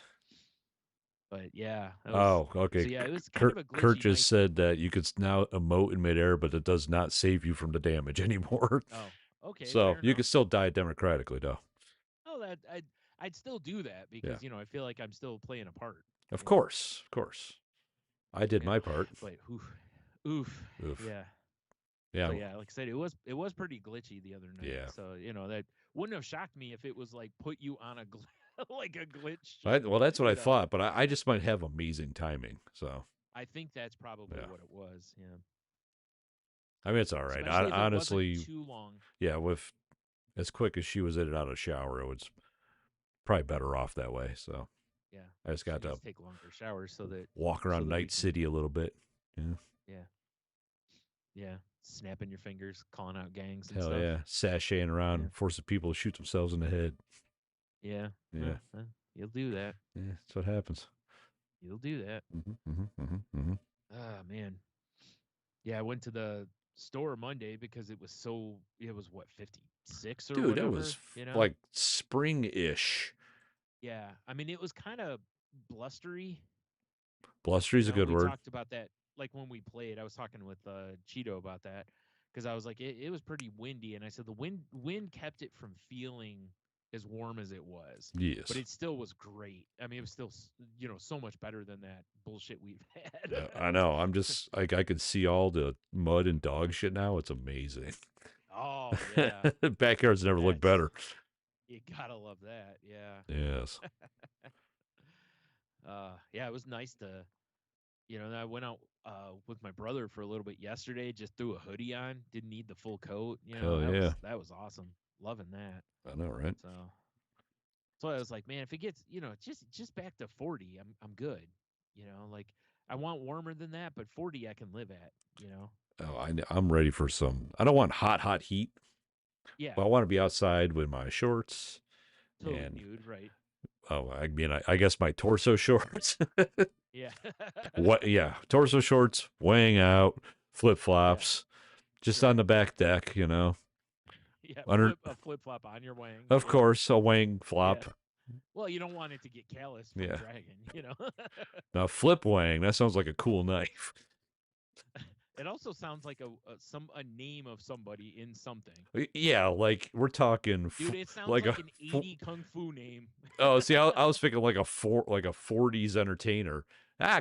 But yeah, that was Oh, okay. so. Yeah, it was kind of a Kurt glitchy just night. said that you could now emote in midair, but it does not save you from the damage anymore. Oh, okay, So fair you enough. can still die democratically, though. Oh, that I'd still do that Yeah, because I feel like I'm still playing a part. of You know. course, of course. I did Yeah, my part. but oof, Oof. yeah. Yeah, But yeah, like I said, it was pretty glitchy the other night. yeah. So that wouldn't have shocked me if it was like put you on a like a glitch. Well, that's what I You know, thought, but I just might have amazing timing. So I think that's probably yeah, what it was. Yeah, I mean it's all right. especially if it wasn't Honestly, too long. yeah, with as quick as she was in and out of the shower, it was probably better off that way. So Yeah, I just she got needs to to take longer showers so that walk around we Night can. City a little bit. Yeah. Yeah. Yeah. Snapping your fingers, calling out gangs and Hell stuff. yeah. Sashaying Yeah. around, forcing people to shoot themselves in the head. Yeah. Yeah. You'll do that. Yeah. That's what happens. You'll do that. Mm-hmm. Ah, man. Yeah, I went to the store Monday because it was what, 56 or Dude, that was whatever, you know? like spring-ish. Yeah. I mean, it was kind of blustery. Blustery's a good We word. talked about that like when we played. I was talking with Cheeto about that because I was like, it was pretty windy, and I said the wind kept it from feeling as warm as it was, but Yes. it still was great. I mean, it was still so much better than that bullshit we've had. I know. I'm just like I could see all the mud and dog shit now. It's amazing. Oh yeah, Backyards never look that's better. you gotta love that. Yeah. Yes. Yeah, it was nice to I went out with my brother for a little bit yesterday, just threw a hoodie on, didn't need the full coat. Hell That yeah. was awesome. Loving that. I know, right? So I was like, man, if it gets, just back to 40, I'm good. Like I want warmer than that, but 40 I can live at. Oh, I'm ready for some. I don't want hot heat. Yeah. But I want to be outside with my shorts Totally and nude, right? I mean, I guess my torso shorts. Yeah. What? Yeah, torso shorts, weighing out, flip flops, just on Right. the back deck, Yeah, Under, a flip flop on your wang. of Yeah. course, a wing Yeah. flop. Well, you don't want it to get calloused from Yeah. dragging. Now flip wang, that sounds like a cool knife. It also sounds like a name of somebody in something. Yeah, like we're talking, Dude, it sounds like like an 80 kung fu name. Oh, see, I was thinking like a 40s entertainer.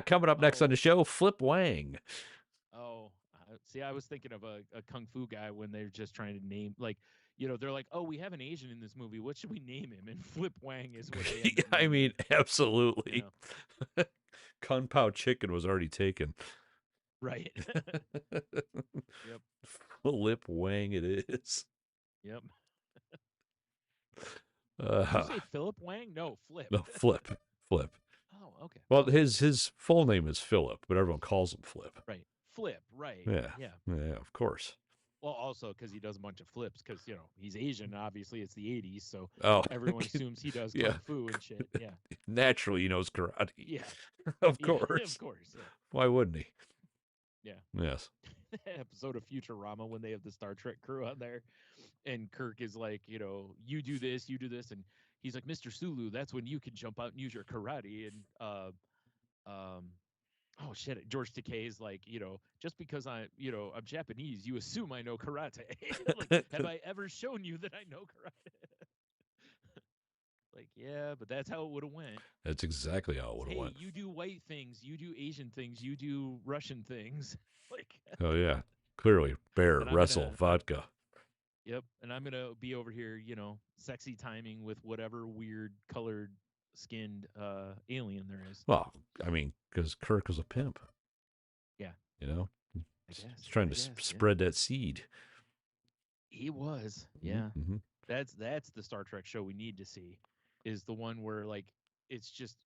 Coming up next on Oh, the show, Flip Wang. oh. See, I was thinking of a kung fu guy when they're just trying to name, like, they're like, oh, we have an Asian in this movie. What should we name him? And Flip Wang is what they end up I naming mean, him, absolutely. Kung Pao Chicken was already taken. Right. Yep. Flip Wang it is. Yep. Did you say Philip Wang? No, Flip. No, Flip. Oh, okay. Well, his full name is Philip, but everyone calls him Flip. Right. Flip, right. Yeah. Yeah. Yeah, of course. Well, also because he does a bunch of flips, because he's Asian. Obviously, it's the '80s, so Oh, everyone assumes he does yeah. kung fu and shit. Yeah, Naturally, he knows karate. yeah, Of yeah, course. of course. Yeah. Why wouldn't he? Yeah. Yes. Episode of Futurama when they have the Star Trek crew on there, and Kirk is like, you do this, and he's like, Mr. Sulu, that's when you can jump out and use your karate, and oh shit, George Takei is like, just because I'm Japanese, you assume I know karate. Like, have I ever shown you that I know karate? Like, yeah, but that's how it would have went. That's exactly how it would have went. You do white things, you do Asian things, you do Russian things. Like, oh yeah, clearly bear, wrestle, vodka. Yep, and I'm gonna be over here, sexy timing with whatever weird colored skinned alien there is. Well, I mean, because Kirk was a pimp. Yeah. He's trying to spread that seed. He was. Yeah. Mm-hmm. That's the Star Trek show we need to see, is the one where, like, it's just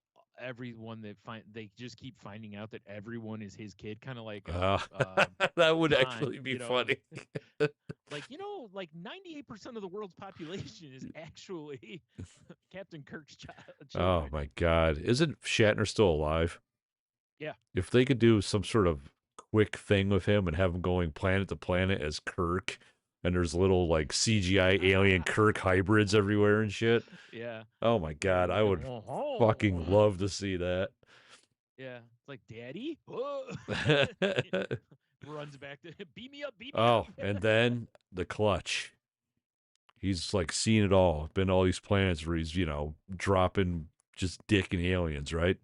everyone they just keep finding out that everyone is his kid, kind of like that would actually be funny. Like, like 98% of the world's population is actually Captain Kirk's child. Oh my God, isn't Shatner still alive? Yeah. If they could do some sort of quick thing with him and have him going planet to planet as Kirk, and there's little like CGI alien Kirk hybrids everywhere and shit. Yeah. Oh my God, I would fucking love to see that. Yeah. It's like, Daddy? Runs back to beat me up. Oh, and then the clutch. He's like seen it all. Been to all these planets where he's, dropping just dicking aliens, right?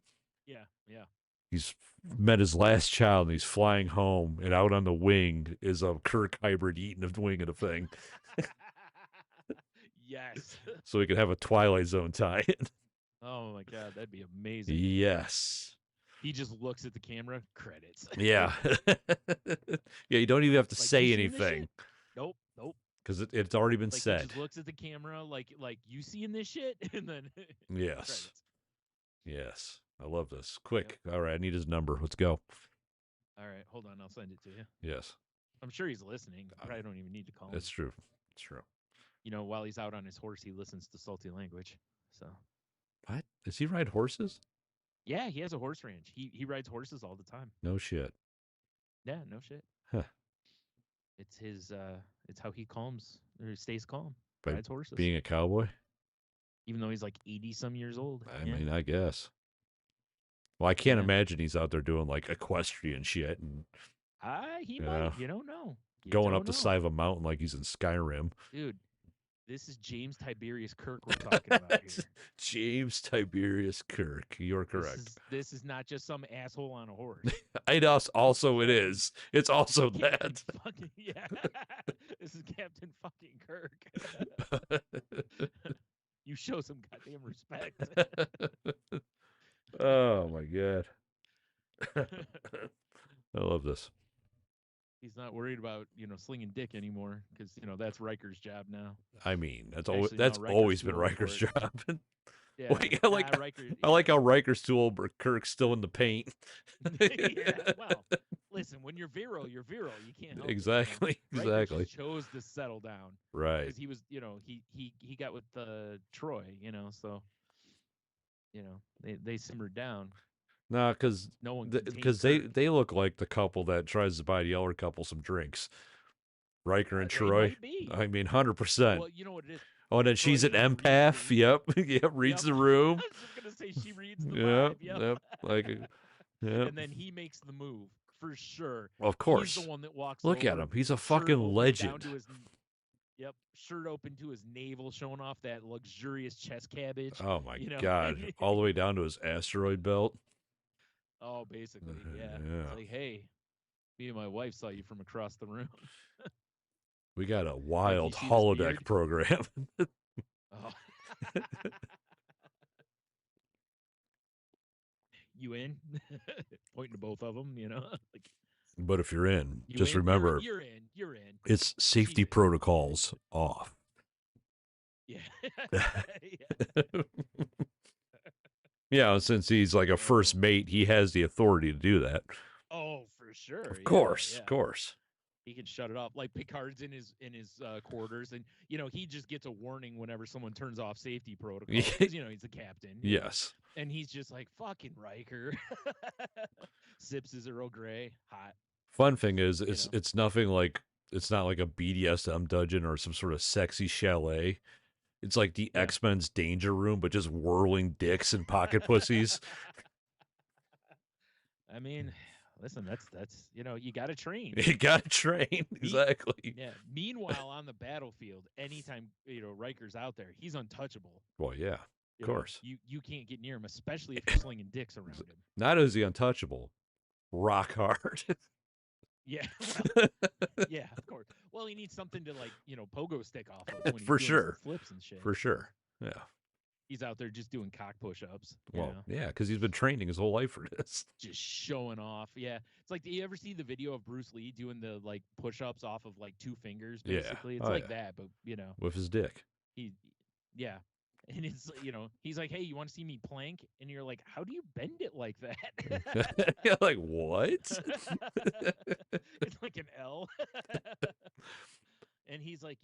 Yeah. Yeah. He's met his last child and he's flying home, and out on the wing is a Kirk hybrid eating the wing of the thing. Yes. So we could have a Twilight Zone tie-in. Oh my God, that'd be amazing. Yes. He just looks at the camera, credits. Yeah. Yeah, you don't even have to say anything. Nope. Because it's already been said. He just looks at the camera like you seeing this shit? And then yes. Credits. Yes. I love this. Quick. Yep. All right, I need his number. Let's go. All right, hold on. I'll send it to you. Yes. I'm sure he's listening. I don't even need to call him. That's true. It's true. You know, while he's out on his horse, he listens to Salty Language. So. What? Does he ride horses? Yeah, he has a horse ranch. He rides horses all the time. No shit. Yeah, no shit. Huh. It's his. It's how he calms or stays calm. By rides horses. Being a cowboy. Even though he's like 80-some years old. I mean, I guess. Well, I can't imagine he's out there doing like equestrian shit and. He might. You don't know. Going up the side of a mountain like he's in Skyrim. Dude, this is James Tiberius Kirk we're talking about here. James Tiberius Kirk. You're correct. This is not just some asshole on a horse. It is. It's also that. Yeah. This is Captain fucking Kirk. You show some goddamn respect. Oh my god. I love this. He's not worried about, slinging dick anymore because, that's Riker's job now. I mean, that's always been Riker's job. Yeah. I like how Riker's too old, but Kirk's still in the paint. Yeah, well, listen, when you're virile, you're virile. You can't help exactly. it. Exactly. Riker chose to settle down. Right. Because he was, he got with Troy, so, they simmered down. No, because they look like the couple that tries to buy the other couple some drinks. Riker and Troy. I mean, 100%. Well, you know what it is. Oh, and then she's an empath. Yep. Reads the room. I was just gonna say she reads the vibe. Yep. Like, yep. And then he makes the move for sure. Of course. He's the one that walks. Look at him. He's a fucking legend. Shirt open to his navel, showing off that luxurious chest cabbage. Oh my god! All the way down to his asteroid belt. Oh, basically, yeah. It's like, hey, me and my wife saw you from across the room. We got a wild holodeck program. Oh. You in? Pointing to both of them, like. But if you're in, just remember, you're in. You're in. It's safety protocols off. Yeah. Yeah, since he's like a first mate, he has the authority to do that. Oh, for sure. Of course. He can shut it off. Like Picard's in his quarters, and he just gets a warning whenever someone turns off safety protocols. Because he's the captain. Yes. And he's just like, fucking Riker. Sips his Earl Grey, hot. Fun thing is, it's nothing like, it's not like a BDSM dungeon or some sort of sexy chalet. It's like the X-Men's danger room, but just whirling dicks and pocket pussies. I mean, listen, that's you got to train. You got to train, exactly. Yeah. Meanwhile, on the battlefield, anytime Riker's out there, he's untouchable. Well, yeah, of course. You can't get near him, especially if you're slinging dicks around him. Not is he untouchable, rock hard. Yeah, well, yeah, of course. Well, he needs something to pogo stick off of when he's for doing sure, flips and shit. For sure, yeah. He's out there just doing cock push-ups. Well, yeah, because he's been training his whole life for this. Just showing off. Yeah, it's like, do you ever see the video of Bruce Lee doing the push-ups off of 2 fingers? Basically, it's that, but with his dick. And it's, he's like, hey, you want to see me plank? And you're like, how do you bend it like that? You're like, what? It's like an L. And he's like,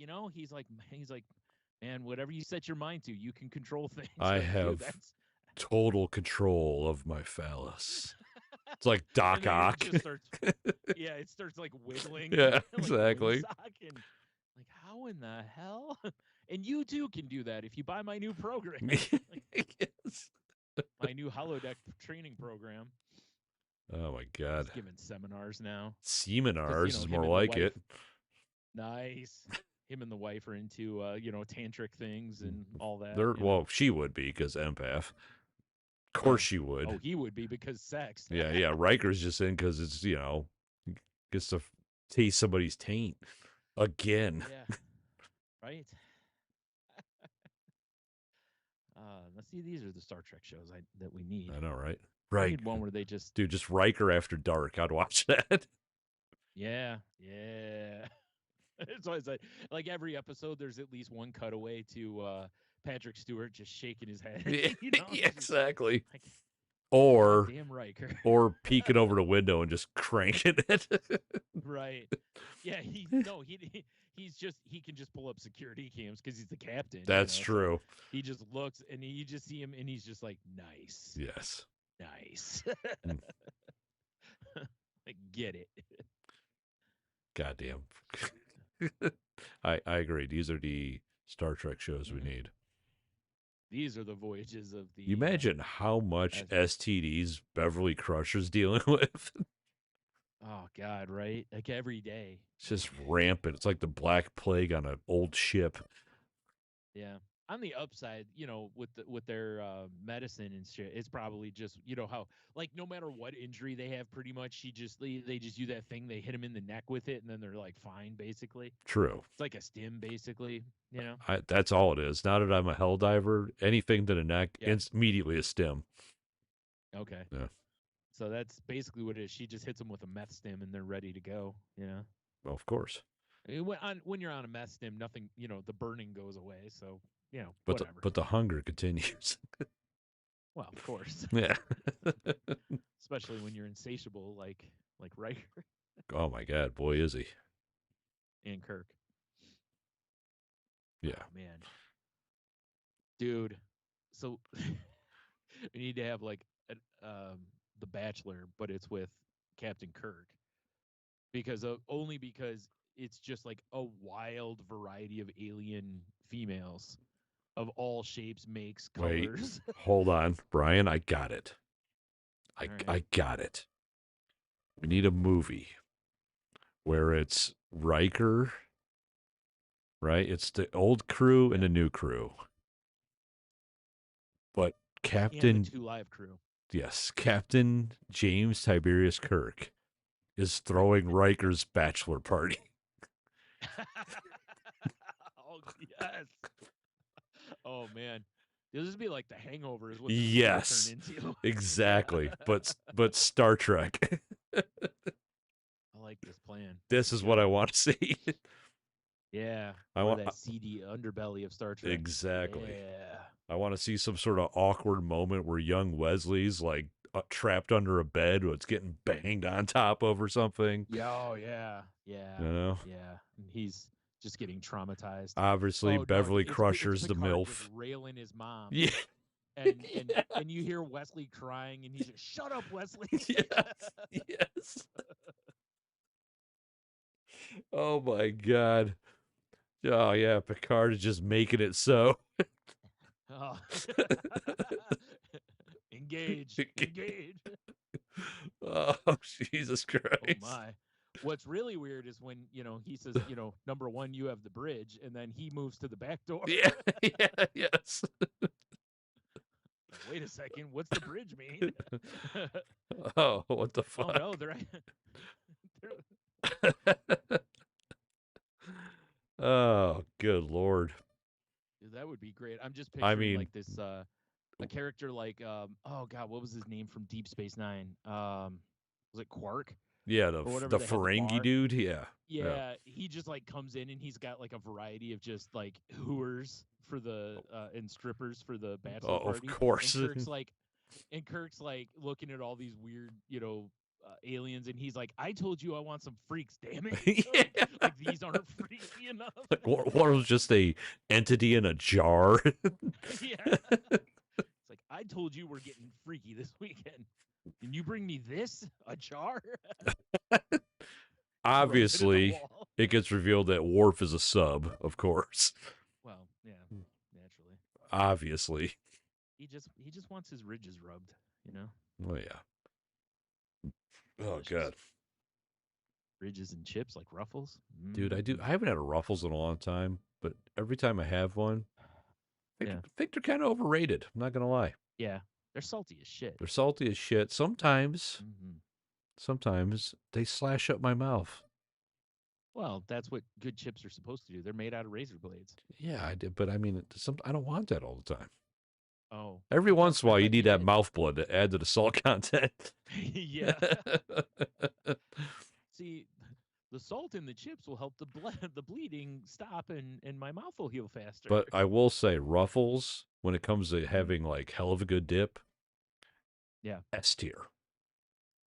man, whatever you set your mind to, you can control things. I have total control of my phallus. It's like Doc Ock. It starts wiggling. Yeah, exactly. Like, how in the hell? And you too can do that if you buy my new program. Yes. My new holodeck training program. Oh my god. He's giving seminars now. Seminars is more like it. Nice. Him and the wife are into tantric things and all that. Well, she would be because empath. Of course she would. Oh, he would be because sex. Yeah. Riker's just in because it's gets to taste somebody's taint again. Yeah. Right. Let's see. These are the Star Trek shows that we need. I know, right? Right. We need one where they just Riker After Dark. I'd watch that. Yeah. It's always like every episode, there's at least one cutaway to Patrick Stewart just shaking his head. Yeah, exactly. or Damn Riker. or peeking over the window and just cranking it. Right. Yeah, he can just pull up security cams because he's the captain. That's So true. he just looks and you just see him and he's just like, nice. Yes. Nice. Like, get it. Goddamn. I agree. These are the Star Trek shows we need. These are the voyages of the. You imagine how much STDs Beverly Crusher's dealing with? Oh God, right? Like every day. It's just rampant. It's like the Black Plague on an old ship. Yeah. On the upside, with their medicine and shit, it's probably just how like no matter what injury they have, pretty much they just use that thing, they hit them in the neck with it, and then they're like fine, basically. True. It's like a stim, basically. That's all it is. Now that I'm a Helldiver, anything to the neck, it's immediately a stim. Okay. Yeah. So that's basically what it is. She just hits them with a meth stim, and they're ready to go. Well, of course. When you're on a meth stim, nothing, the burning goes away. So but whatever. But the hunger continues. Well, of course. Yeah. Especially when you're insatiable, like Riker. Oh my God, boy, is he. And Kirk. Yeah. Oh, man. Dude. So we need to have like The Bachelor, but it's with Captain Kirk. Only because it's just like a wild variety of alien females of all shapes, makes, colors. Wait, hold on, Brian. I got it. Right. I got it. We need a movie where it's Riker, right? It's the old crew and the new crew. But Captain... And the 2 Live crew. Yes, Captain James Tiberius Kirk is throwing Riker's bachelor party. Oh, yes. Oh, man. This would be like The Hangover is what yes, turn into. Exactly. But Star Trek. I like this plan. This is what I want to see. Yeah. I want that seedy underbelly of Star Trek. Exactly. Yeah. I want to see some sort of awkward moment where young Wesley's like trapped under a bed, it's getting banged on top of or something. Oh, yeah. Yeah. Yeah. And he's just getting traumatized. Obviously, Beverly Crusher's the MILF. Just railing his mom. Yeah. And you hear Wesley crying, and he's just, shut up, Wesley. Yes. Oh, my God. Oh, yeah, Picard is just making it so. Oh. Engage. Oh, Jesus Christ. Oh, my. What's really weird is when, he says, number one, you have the bridge, and then he moves to the back door. Yeah, yes. Wait a second, what's the bridge mean? Oh, what the fuck? Oh, no, Oh, good Lord. Dude, that would be great. I'm just picturing like this, a character like, oh God, what was his name from Deep Space Nine? Was it Quark? Yeah, the Ferengi dude. Yeah, he just like comes in and he's got like a variety of just like hooers for the and strippers for the bachelor party. Of course. And Kirk's like looking at all these weird, aliens, and he's like, "I told you I want some freaks, damn it! Yeah. Like these aren't freaky enough." Like what was just a entity in a jar? Yeah. It's like, I told you we're getting freaky this weekend. Can you bring me this? A jar? Obviously, it gets revealed that Worf is a sub, of course. Well, yeah, naturally. Obviously. He just wants his ridges rubbed, Oh, yeah. Delicious. Oh, God. Ridges and chips like Ruffles? Dude, I haven't had a Ruffles in a long time, but every time I have one, I think they're kind of overrated. I'm not going to lie. Yeah. They're salty as shit. They're salty as shit. Sometimes they slash up my mouth. Well, that's what good chips are supposed to do. They're made out of razor blades. Yeah, I did, but I mean, I don't want that all the time. Oh. Every once in a while, you need that mouth blood to add to the salt content. Yeah. See, the salt in the chips will help the bleeding stop, and my mouth will heal faster. But I will say, Ruffles, when it comes to having like hell of a good dip, Yeah. S tier.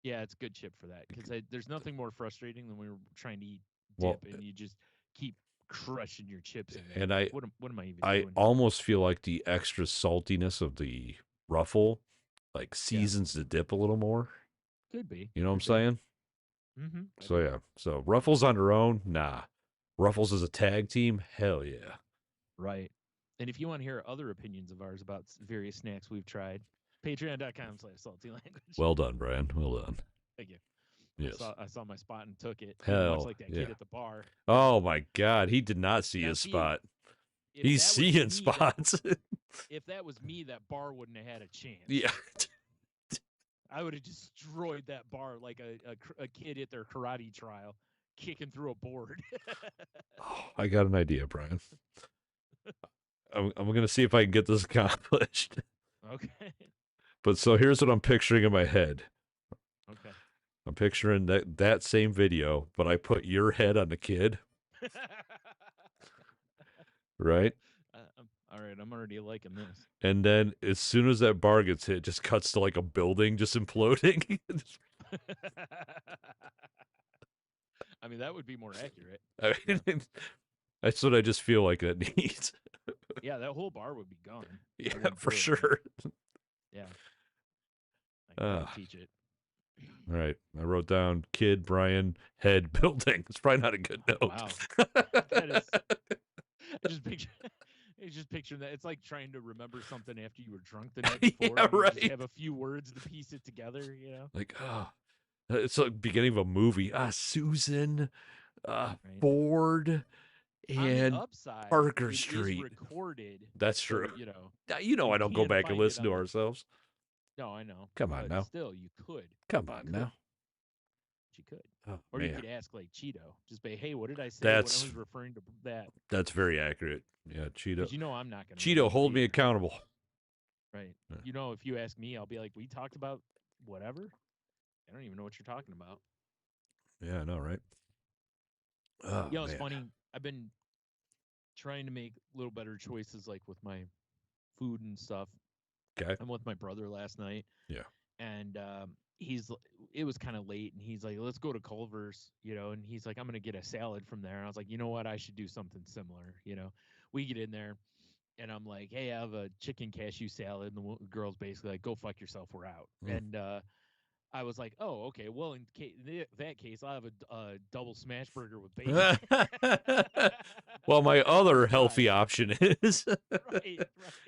Yeah, it's good chip for that because there's nothing more frustrating than when we're trying to eat Well, dip and you just keep crushing your chips in there. and Like, what am I even I doing here? almost feel like the extra saltiness of the ruffle like Yeah, seasons the dip a little more. could be. You know what I'm Could be. saying? Mm-hmm. I So do. yeah. So Ruffles on their own, nah. Ruffles as a tag team, hell yeah. Right. And if you want to hear other opinions of ours about various snacks we've tried, patreon.com/saltylanguage. Well done, Brian. Well done. Thank you. Yes. I saw my spot and took it, much Hell like that yeah. kid at the bar. Oh my God, he did not see Now, his see, spot. if He's that was seeing me, spots. if that was me, that bar wouldn't have had a chance. Yeah. I would have destroyed that bar like a kid at their karate trial, kicking through a board. Oh, I got an idea, Brian. I'm going to see if I can get this accomplished. Okay. But so here's what I'm picturing in my head. Okay. I'm picturing that same video, but I put your head on the kid, right? All right, I'm already liking this. And then as soon as that bar gets hit, it just cuts to like a building just imploding. I mean, that would be more accurate. I mean, that's what I just feel like it needs. Yeah, that whole bar would be gone. Yeah, wouldn't for do it, sure. Yeah. I can probably teach it. All right. I wrote down kid, Brian, head, building. It's probably not a good note. Wow. That is. I just picture that. It's like trying to remember something after you were drunk the night before. Yeah, and you right. just have a few words to piece it together, you know? Like, it's like beginning of a movie. Susan, Right. Ford, On the and upside, Parker it is Street. recorded. That's so true. that, you know, You know I don't go can back and find it listen to on the- ourselves. No, I know. Come on but now. Still, you could. Come on now. You could. Oh, Or man. you could ask like Cheeto. Just be, hey, what did I say That's- when I was referring to that? That's very accurate. Yeah, Cheeto. Because you know I'm not going to. Cheeto, hold me accountable. Right. Yeah. You know, if you ask me, I'll be like, we talked about whatever. I don't even know what you're talking about. Yeah, I know, right? Oh, You know, it's man. funny. I've been trying to make little better choices, like with my food and stuff. Okay. I'm with my brother last night. Yeah. And it was kind of late, and he's like, let's go to Culver's, you know, and he's like, I'm going to get a salad from there. And I was like, you know what? I should do something similar. You know, we get in there, and I'm like, hey, I have a chicken cashew salad. And the girl's basically like, go fuck yourself. We're out. And I was like, oh, okay. Well, in that case, I'll have a double smash burger with bacon. Well, my other Oh, healthy God. option is, Right.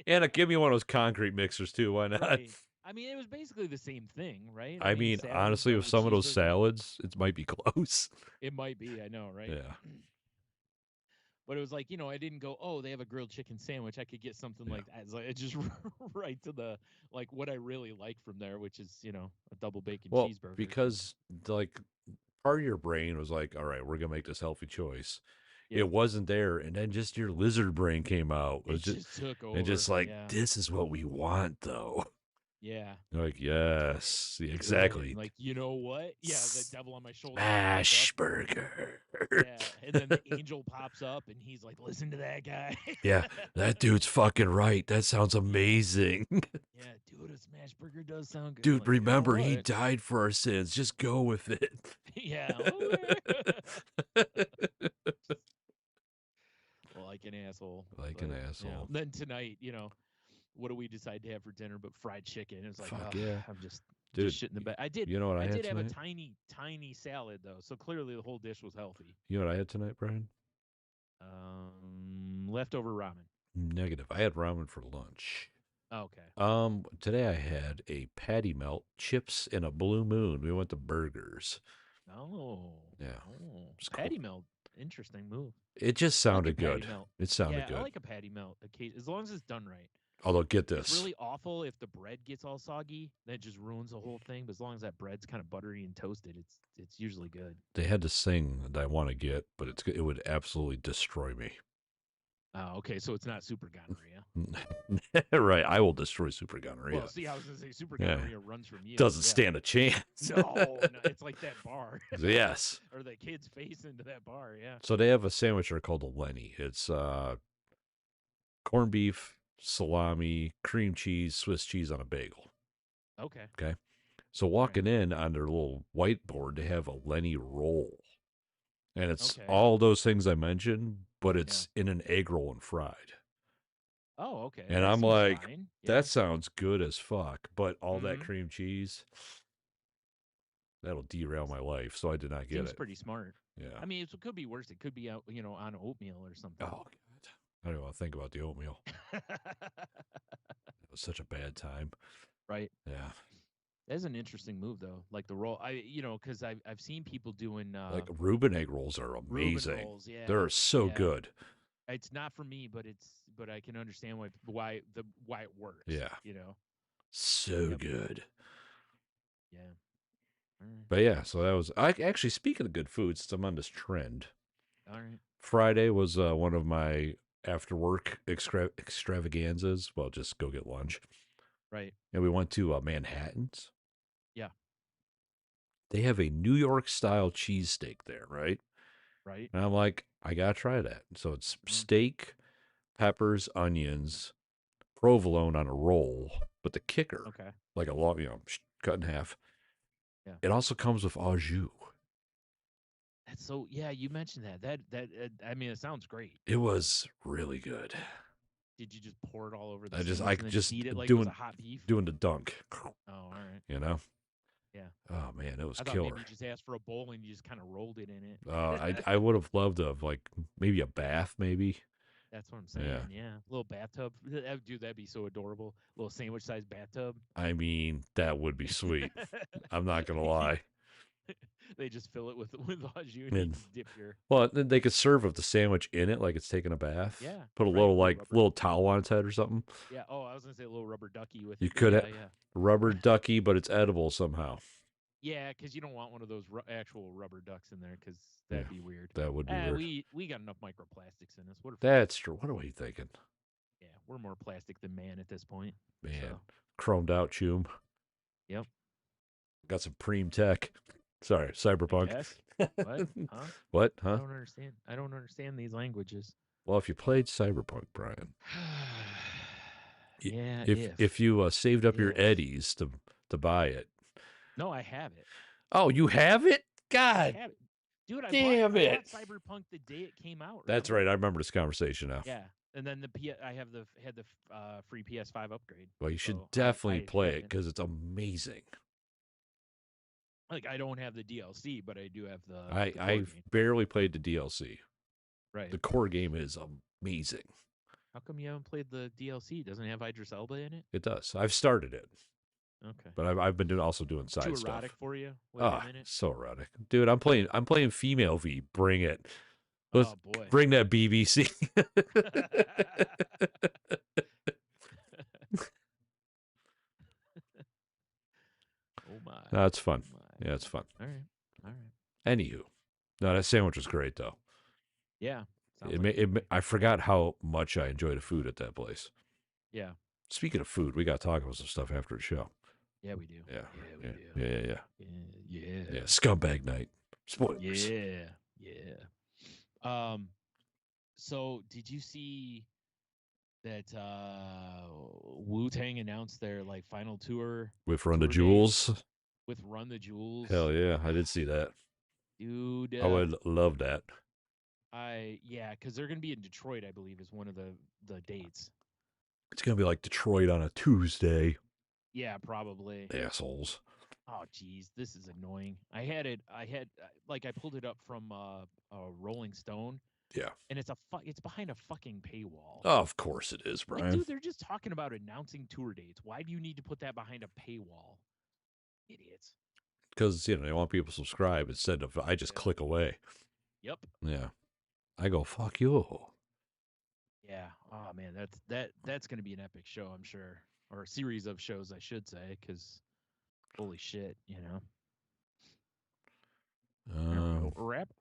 Anna, give me one of those concrete mixers too. Why not? Right. I mean, it was basically the same thing, right? I mean, salad, honestly, with some of those cheeseburger. salads, it might be close. It might be, I know, right? Yeah. But it was like, you know, I didn't go, oh, they have a grilled chicken sandwich. I could get something like that. It's like it just right to the like what I really like from there, which is, you know, a double bacon cheeseburger. Because like part of your brain was like, all right, we're gonna make this healthy choice. Yeah. It wasn't there, and then just your lizard brain came out. It just took over. And just like, this is what we want, though. Yeah. You're like, yes, exactly. Like, you know what? Yeah, the devil on my shoulder. Smash burger. Yeah, and then the angel pops up, and he's like, listen to that guy. Yeah, that dude's fucking right. That sounds amazing. Yeah, dude, a smash burger does sound good. Dude, like, remember, you know he died for our sins. Just go with it. Yeah. Like an asshole. Like an asshole. Yeah. Then tonight, you know, what do we decide to have for dinner but fried chicken? It's like, fuck yeah. I'm just shit in the bed. You know what I did had have a tonight? tiny salad though, so clearly the whole dish was healthy. You know what I had tonight, Brian? Leftover ramen. Negative. I had ramen for lunch. Okay. Today I had a patty melt, chips, and a blue moon. We went to burgers. Oh. Yeah. Oh. Cool. Patty melt. Interesting move. It just sounded I like good. Melt. It sounded good. I like a patty melt as long as it's done right. Although, get this. It's really awful if the bread gets all soggy. That just ruins the whole thing. But as long as that bread's kind of buttery and toasted, it's usually good. They had this thing that I want to get, but it would absolutely destroy me. Oh, okay. So it's not super gonorrhea. Right. I will destroy super gonorrhea. Well, see, I was going to say super gonorrhea runs from you. Doesn't stand a chance. No, it's like that bar. Yes. Or that kid's face into that bar, yeah. So they have a sandwich there called a Lenny. It's corned beef, salami, cream cheese, Swiss cheese on a bagel. Okay. Okay. So walking in on their little whiteboard, they have a Lenny roll. And it's Okay. all those things I mentioned, but Yeah. it's in an egg roll and fried. Oh, okay. And That I'm seems like, fine. Yeah. that sounds good as fuck. But all that Mm-hmm. cream cheese, that'll derail my life. So I did not get Seems it. pretty smart. Yeah. I mean, it could be worse. It could be out, on oatmeal or Oh, something. God. I don't want to think about the oatmeal. It was such a bad time. Right. Yeah. That's an interesting move, though. Like the roll, because I've seen people doing Like Reuben egg rolls are Reuben amazing. rolls. Yeah. They're so Yeah. good. It's not for me, but I can understand why it works. Yeah. You know. So Yep. good. Yeah. All right. But yeah, so that was I actually speaking of good food, since I'm on this trend. All right. Friday was one of my after work extravaganzas. Well, just go get lunch. Right. And we went to Manhattan's. Yeah. They have a New York style cheesesteak there, right? Right. And I'm like, I gotta try that. So it's Mm. steak, peppers, onions, provolone on a roll. But the kicker, Okay. like a long, cut in half. Yeah. It also comes with au jus. That's so. Yeah. You mentioned that. That. I mean, it sounds great. It was really good. Did you just pour it all over the I sandwich and then just just eat it like it was a doing hot beef? doing the dunk. Oh, all right. You know? Yeah. Oh man, it was I thought maybe killer. you just asked for a bowl and you just kind of rolled it in it. I would have loved to have like maybe a bath, maybe. That's what I'm Yeah. saying. Yeah. Little bathtub. Dude, that'd be so adorable. Little sandwich sized bathtub. I mean, that would be sweet. I'm not gonna lie. They just fill it with au jus and you And just dip your. well, then they could serve with the sandwich in it, like it's taking a bath. Yeah. Put a Right. little like Rubber. little towel on its head or something. Yeah. Oh, I was gonna say a little rubber ducky with You it, but could yeah, have yeah. rubber ducky, but it's edible somehow. Yeah, because you don't want one of those actual rubber ducks in there, because Yeah, that'd be weird. that would be weird. We got enough microplastics in us. What? That's true. What are we thinking? Yeah, we're more plastic than man at this point. Man, So, chromed out chum. yep. Got some preem tech. Sorry, I cyberpunk. guess. What? Huh? What? I Huh? don't understand. I don't understand these languages. Well, if you played cyberpunk, Brian, Yeah. if you saved up your If. eddies to buy it. No, I have it. Oh, you have it? I God have it, dude. damn I bought it! Cyberpunk the day it came out. That's remember? right. I remember this conversation now. Yeah, and then I had the free PS5 upgrade. Well, you should So definitely I play have it because it's amazing. Like, I don't have the DLC, but I do have the. I've barely played the DLC. Right. The core game is amazing. How come you haven't played the DLC? Doesn't it have Idris Elba in it? It does. I've started it. Okay. But I've been also doing side Too stuff. erotic for you? With him in it? So erotic, dude. I'm playing female V. Bring it. Let's Oh boy. bring that BBC. Oh my. No, it's fun. Oh Yeah, it's fun. All right. All right. Anywho, no, that sandwich was great though. Yeah. I forgot how much I enjoy the food at that place. Yeah. Speaking of food, we got to talk about some stuff after the show. Yeah, we do. Yeah. Yeah, we do. Yeah. Scumbag night. Spoilers. Yeah. So did you see that Wu-Tang announced their like final tour With Run the tour Jewels? with Run the Jewels? Hell yeah, I did see that. Dude. I would love that. Because they're gonna be in Detroit, I believe, is one of the dates. It's gonna be like Detroit on a Tuesday. Yeah, probably. Assholes. Oh, geez, this is annoying. I pulled it up from Rolling Stone. Yeah. And it's behind a fucking paywall. Oh, of course it is, Brian. Like, dude, they're just talking about announcing tour dates. Why do you need to put that behind a paywall? Idiots. Because they want people to subscribe instead of I just click away. Yep. Yeah. I go, fuck you. Yeah. Oh man, that's gonna be an epic show, I'm sure, or a series of shows, I should say, because holy shit,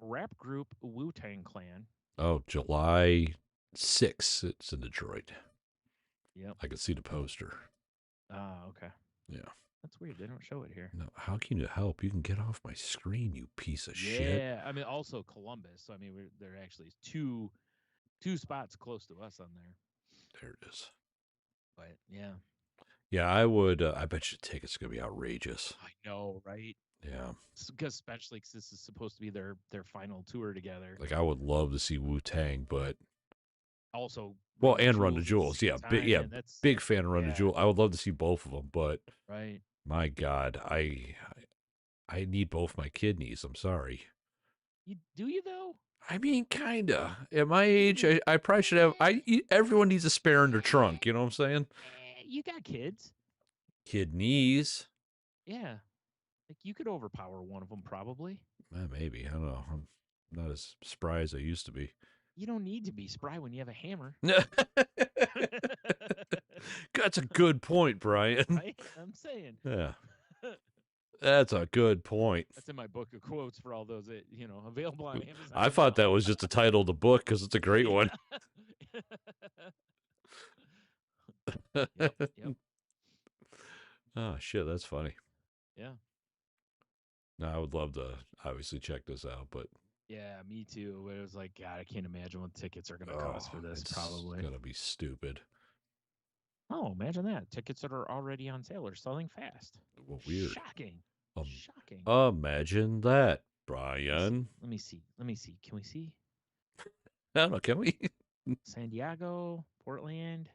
Rap group Wu-Tang Clan. Oh, July 6th, it's in Detroit. Yep. I could see the poster. Okay. Yeah. That's weird. They don't show it here. No, how can you help? You can get off my screen, you piece of shit. Yeah, I mean, also Columbus. So, I mean, there are actually two spots close to us on there. There it is. But yeah. Yeah, I would. I bet you the tickets are gonna be outrageous. I know, right? Yeah, Because especially because this is supposed to be their final tour together. like I would love to see Wu-Tang, but Also, well, Run the and Run the Jewels at the Jewels. same Yeah, big. time, Yeah, man. That's big fan of Run the yeah, Jewel. I would love to see both of them, but right. my God, I need both my kidneys. I'm sorry. You though? I mean, kinda. At my age, You, I probably should have. Everyone needs a spare in their eh, trunk. You know what I'm saying? you got kids. Kidneys. Yeah, like you could overpower one of them probably. Maybe. I don't know. I'm not as spry as I used to be. You don't need to be spry when you have a hammer. That's a good point, Brian. Right? I'm saying. Yeah, that's a good point. That's in my book of quotes for all those that, available on Amazon. I thought that was just the title of the book because it's a great one. Yep. Oh shit, that's funny. Yeah. No, I would love to obviously check this out, but Yeah, me too. It was like, God, I can't imagine what tickets are going to cost for this. it's Probably. gonna be stupid. Oh, imagine that. Tickets that are already on sale are selling fast. Well, weird. Shocking. Shocking. Imagine that, Brian. Let me see. Can we see? I don't know. Can we? San Diego, Portland,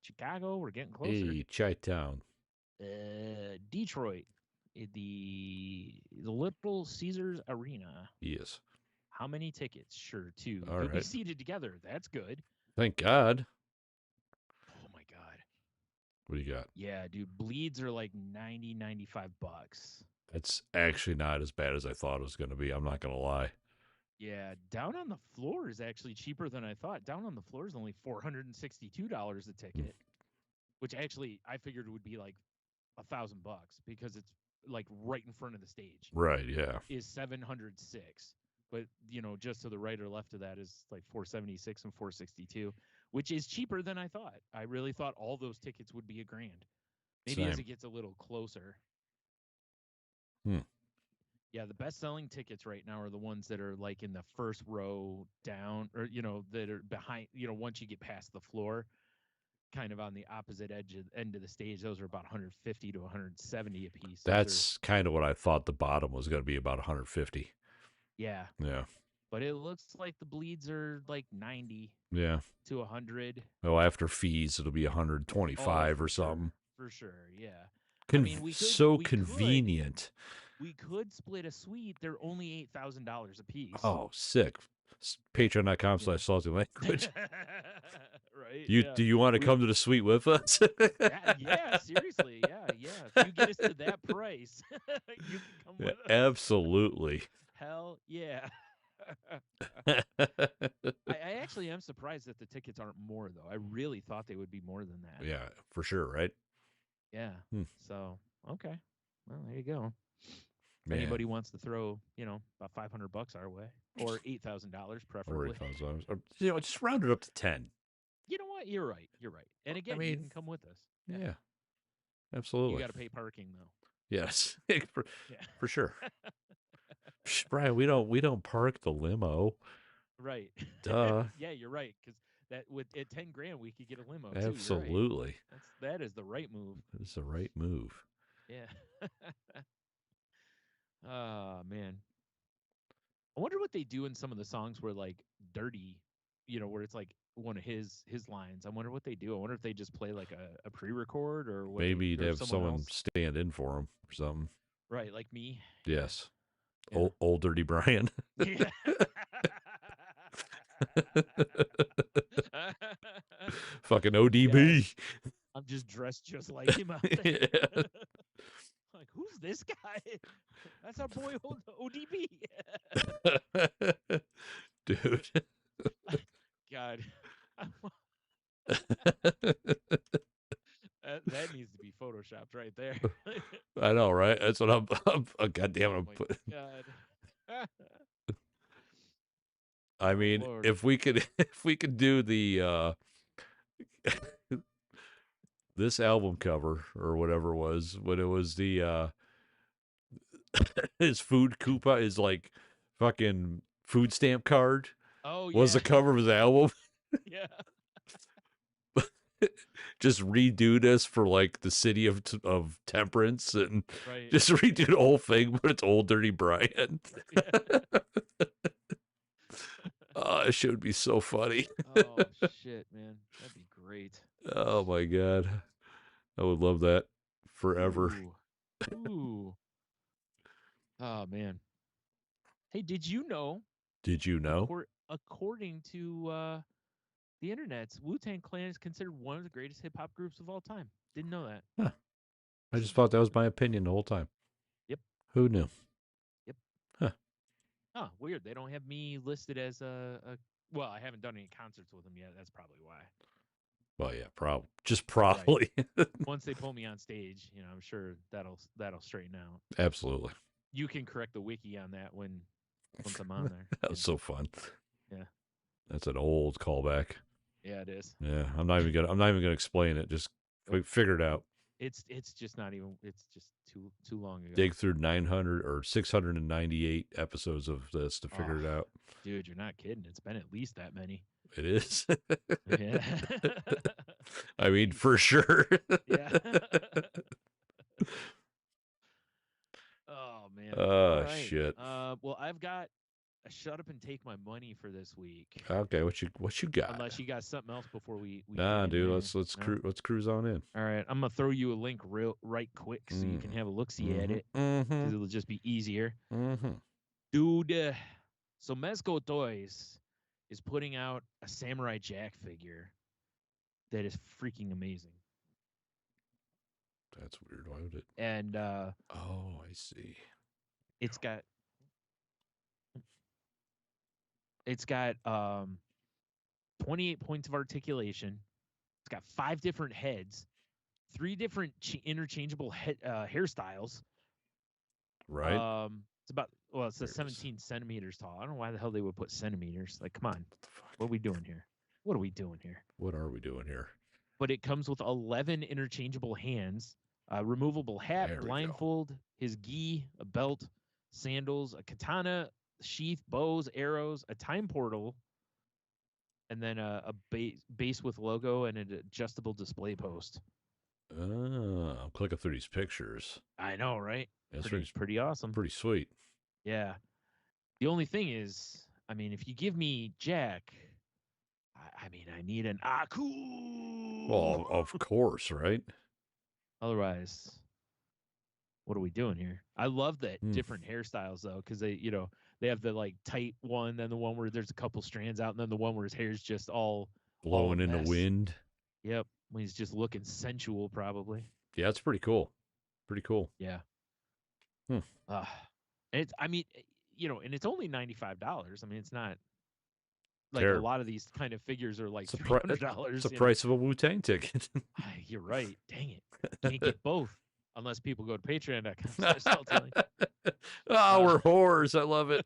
Chicago. We're getting closer. Hey, Chi-town. Detroit, the Little Caesars Arena. Yes. How many tickets? Sure, 2. All You'll be right. seated together. That's good. Thank God. Oh my God. What do you got? Yeah, dude. Bleeds are like $95. That's actually not as bad as I thought it was going to be. I'm not going to lie. Yeah, down on the floor is actually cheaper than I thought. Down on the floor is only $462 a ticket, which actually I figured would be like $1,000 because it's like right in front of the stage. Right, yeah. Is 706. But, just to the right or left of that is like 476 and 462, which is cheaper than I thought. I really thought all those tickets would be $1,000. Maybe as it gets a little closer. Yeah, the best-selling tickets right now are the ones that are like in the first row down, or that are behind. Once you get past the floor, kind of on the opposite end of the stage. Those are about 150 to 170 a piece. That's kind of what I thought the bottom was going to be, about 150. Yeah. Yeah. But it looks like the bleeds are like 90. Yeah. To 100. Well, after fees, it'll be 125 or something. For sure, yeah. Convenient. We could split a suite. They're only $8,000 a piece. Oh, sick. Patreon.com/saltylanguage. Right. Do you want to come to the suite with us? yeah, seriously. Yeah. If you get us to that price, you can come with us. Absolutely. Hell yeah. I actually am surprised that the tickets aren't more, though. I really thought they would be more than that. Yeah, for sure, right? Yeah. So, okay. Well, there you go. If Man. anybody wants to throw, about $500 our way, or $8,000 preferably. Or $8,000. Just round it up to 10. You know what? You're right. And again, you can come with us. Yeah. Absolutely. You got to pay parking though. Yes, for sure. Brian, we don't park the limo. Right. Duh. Yeah, you're right. Because at $10,000 we could get a limo. Absolutely. Too. That is the right move. That is the right move. Yeah. Oh man. I wonder what they do in some of the songs where like Dirty, where it's like one of his lines. I wonder what they do. I wonder if they just play like a pre-record or what. Maybe they have someone stand in for him or something. Right, like me. Yes. Yeah. Old Dirty Brian. Yeah. Fucking ODB. Yeah. I'm just dressed just like him out there. Yeah. Like, who's this guy? That's our boy ODB. Dude. God. That needs to be photoshopped right there. I know, right? That's what I'm goddamn. Oh God. I mean, Lord. if we could do the this album cover or whatever it was, when it was the his food coupon, his like fucking food stamp card. Oh, was the cover of his album. Yeah. just redo this for like the city of Temperance and Right. just redo the whole thing, but it's Old Dirty Brian. It should be so funny. Oh shit, man, that'd be great. Oh my god, I would love that forever. Ooh. Oh man. Hey, did you know? Did you know? According to the internet's, Wu-Tang Clan is considered one of the greatest hip hop groups of all time. Didn't know that. Huh. I just thought that was my opinion the whole time. Yep. Who knew? Yep. Huh. Oh, weird. They don't have me listed as a well, I haven't done any concerts with them yet. That's probably why. Well, yeah, probably. Right. Once they pull me on stage, I'm sure that'll straighten out. Absolutely. You can correct the wiki on that once I'm on there. That was so fun. Yeah. That's an old callback. Yeah, it is. Yeah, I'm not even gonna explain it. Just figure it out. It's just not even. It's just too long ago. Dig through 900 or 698 episodes of this to figure it out. Dude, you're not kidding. It's been at least that many. It is. Yeah. I mean, for sure. Yeah. Oh man. Oh shit. Well, I've got a shut up and take my money for this week. Okay, what you got? Unless you got something else before we nah, dude. Let's cruise on in. All right, I'm gonna throw you a link right quick so you can have a look-see at it. Because it'll just be easier. Dude, so Mezco Toys is putting out a Samurai Jack figure that is freaking amazing. That's weird. Why would it? And oh, I see. It's got 28 points of articulation. It's got 5 different heads, 3 different interchangeable hairstyles. Right. It says 17 centimeters tall. I don't know why the hell they would put centimeters. Like, come on. What are we doing here? What are we doing here? But it comes with 11 interchangeable hands, a removable hat, blindfold, his gi, a belt, sandals, a katana, sheath, bows, arrows, a time portal, and then a base with logo and an adjustable display post. I'm clicking through these pictures. I know, right? That's pretty awesome. Pretty sweet. Yeah. The only thing is, I mean, if you give me Jack, I need an Aku. Well, of course, right? Otherwise, what are we doing here? I love that different hairstyles though, because they have the like tight one, then the one where there's a couple strands out, and then the one where his hair's just all blowing in the wind. Yep, when he's just looking sensual, probably. Yeah, it's pretty cool. Yeah. And it's and it's only $95. I mean, it's not like a lot of these kind of figures are like $300. It's the price of a Wu-Tang ticket. You're right. Dang it. Can't get both unless people go to patreon.com. We're whores. I love it.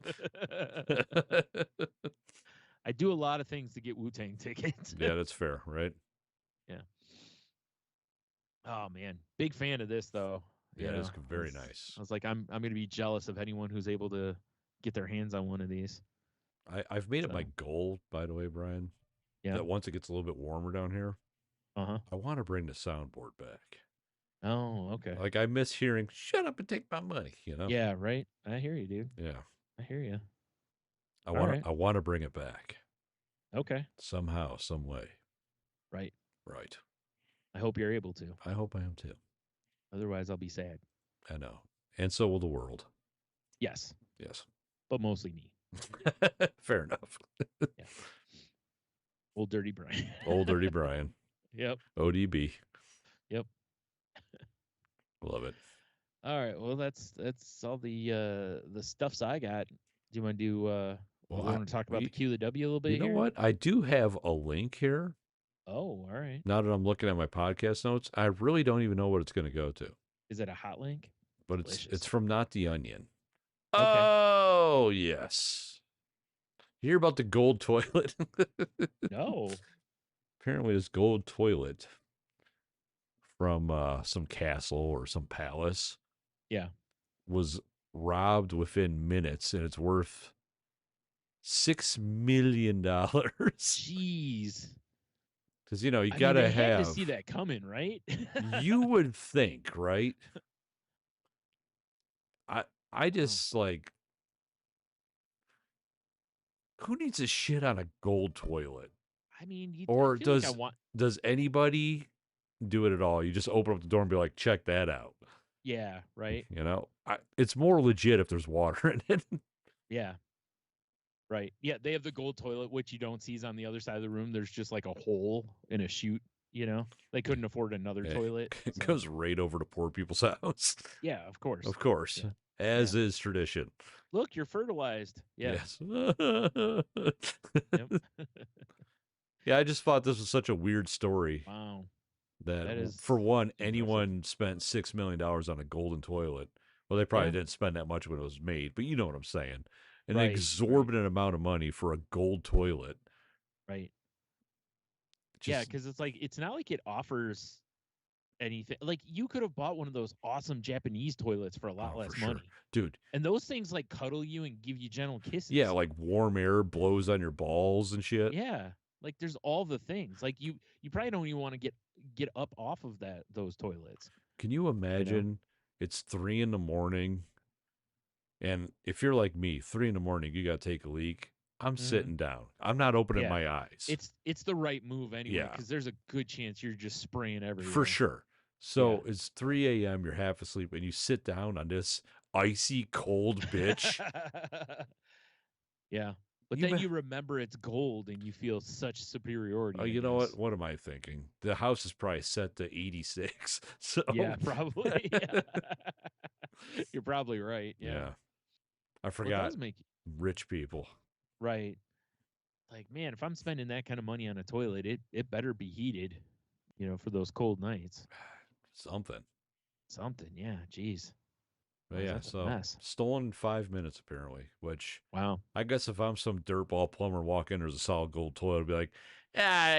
I do a lot of things to get Wu-Tang tickets. Yeah, that's fair, right? Yeah. Oh man, big fan of this though. Yeah, it's very nice. I was like, I'm going to be jealous of anyone who's able to get their hands on one of these. I've made it my goal, by the way, Brian. Yeah. That once it gets a little bit warmer down here, I want to bring the soundboard back. Oh, okay. Like I miss hearing "Shut up and take my money." Yeah, right. I hear you, dude. Yeah, I hear you. I want to bring it back. Okay. Somehow, some way. Right. Right. I hope you're able to. I hope I am too. Otherwise, I'll be sad. I know. And so will the world. Yes. Yes. But mostly me. Fair enough. Yeah. Old Dirty Brian. Old Dirty Brian. Yep. ODB. Yep. Love it. All right. Well, that's all the stuffs I got. Do you want to do? I want to talk about the QoftheW a little bit. You know what? I do have a link here. Oh, all right. Now that I'm looking at my podcast notes, I really don't even know what it's going to go to. Is it a hot link? But it's from Not the Onion. Okay. Oh, yes. You hear about the gold toilet? No. Apparently this gold toilet from some castle or some palace. Yeah. Was robbed within minutes, and it's worth $6 million. Jeez. Because, you know, you I mean, got to they had to have, see that coming, right? you would think, right? I, I Wow. just like, who needs a shit on a gold toilet? I mean, I Or feel like I want. does anybody do it at all? You just open up the door and be like, check that out. Yeah, right. You know, it's more legit if there's water in it. Yeah, right. Yeah, they have the gold toilet, which you don't see is on the other side of the room. There's just like a hole in a chute. You know, they couldn't afford another toilet. It So goes right over to poor people's house. yeah, of course. Of course, Yeah, as yeah. is tradition. Look, you're fertilized. Yeah. Yes. Yep. Yeah, I just thought this was such a weird story Wow. that, That is for one, impressive. anyone spent $6 million on a golden toilet. Well, they probably Yeah. didn't spend that much when it was made, but you know what I'm saying. An Right. Right. exorbitant amount of money for a gold toilet. Right. Yeah, Just, because it's like it's not like it offers anything. Like you could have bought one of those awesome Japanese toilets for a lot oh, for less sure. money. Dude, And those things like cuddle you and give you gentle yeah, kisses. like warm air blows on your balls and shit. Yeah. Like there's all the things. Like you probably don't even want to get up off of those toilets, Can you you know? imagine it's 3 a.m. and if you're like me, 3 a.m, you got to take a leak. I'm Hmm. sitting down. I'm not opening Yeah. my eyes. It's the right move anyway, Yeah, because there's a good chance you're just spraying for everywhere. sure. Yeah. So it's 3 a.m. You're half asleep and you sit down on this icy cold bitch. Yeah. But You, then ma- you remember it's gold and you feel such superiority, oh, I you know what? guess. What am I thinking? The house is probably set to 86. So, Yeah, probably. Yeah. You're probably right. Yeah. yeah, I Well, it forgot does make rich people. right. Like, man, if I'm spending that kind of money on a toilet, it better be heated, for those cold nights. Something. Something, yeah. Geez. But Wow, yeah, that's a so mess. stolen 5 minutes apparently, which Wow. I guess if I'm some dirtball plumber walk in, there's a solid gold toilet, I'd be like, yeah,